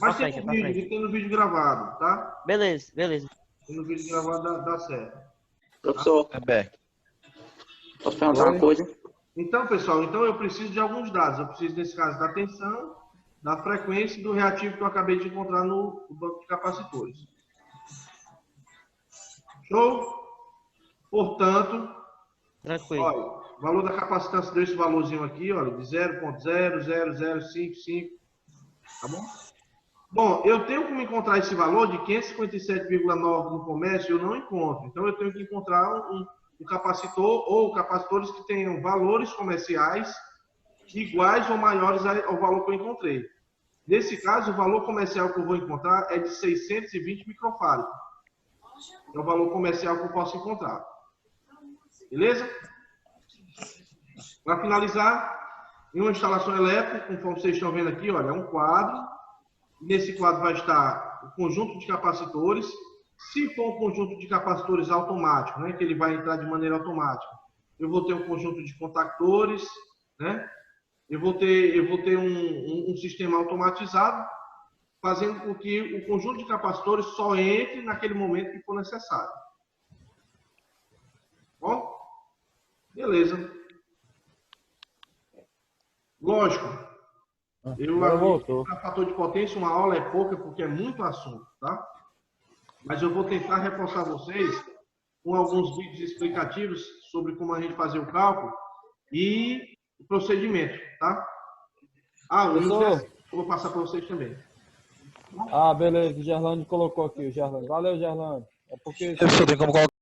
A: Mas tem no vídeo gravado, tá?
H: Beleza.
A: Tem no vídeo gravado, dá certo.
M: Professor, posso perguntar uma coisa?
A: Então, pessoal, eu preciso de alguns dados. Eu preciso, nesse caso, da tensão, da frequência e do reativo que eu acabei de encontrar no banco de capacitores. Show? Portanto,
H: Tranquilo.
A: olha, o valor da capacitância deu esse valorzinho aqui, olha, de 0,00055, tá bom? Bom, eu tenho como encontrar esse valor de 557,9 no comércio, eu não encontro. Então, eu tenho que encontrar um capacitor ou capacitores que tenham valores comerciais iguais ou maiores ao valor que eu encontrei. Nesse caso, o valor comercial que eu vou encontrar é de 620 microfarads. É o valor comercial que eu posso encontrar. Beleza? Para finalizar, em uma instalação elétrica, conforme vocês estão vendo aqui, olha, é um quadro. Nesse quadro vai estar o conjunto de capacitores. Se for um conjunto de capacitores automático, né, que ele vai entrar de maneira automática, eu vou ter um conjunto de contactores, né? Eu vou ter um sistema automatizado, fazendo com que o conjunto de capacitores só entre naquele momento que for necessário. Bom? Beleza. Lógico. Para fator de potência, uma aula é pouca porque é muito assunto, tá? Mas eu vou tentar reforçar vocês com alguns vídeos explicativos sobre como a gente fazer o cálculo e o procedimento, tá? Eu vou passar para vocês também.
C: Beleza, o Gerlando colocou aqui, o Gerlando. Valeu, Gerlando. É porque...
N: Professor, tem como colocar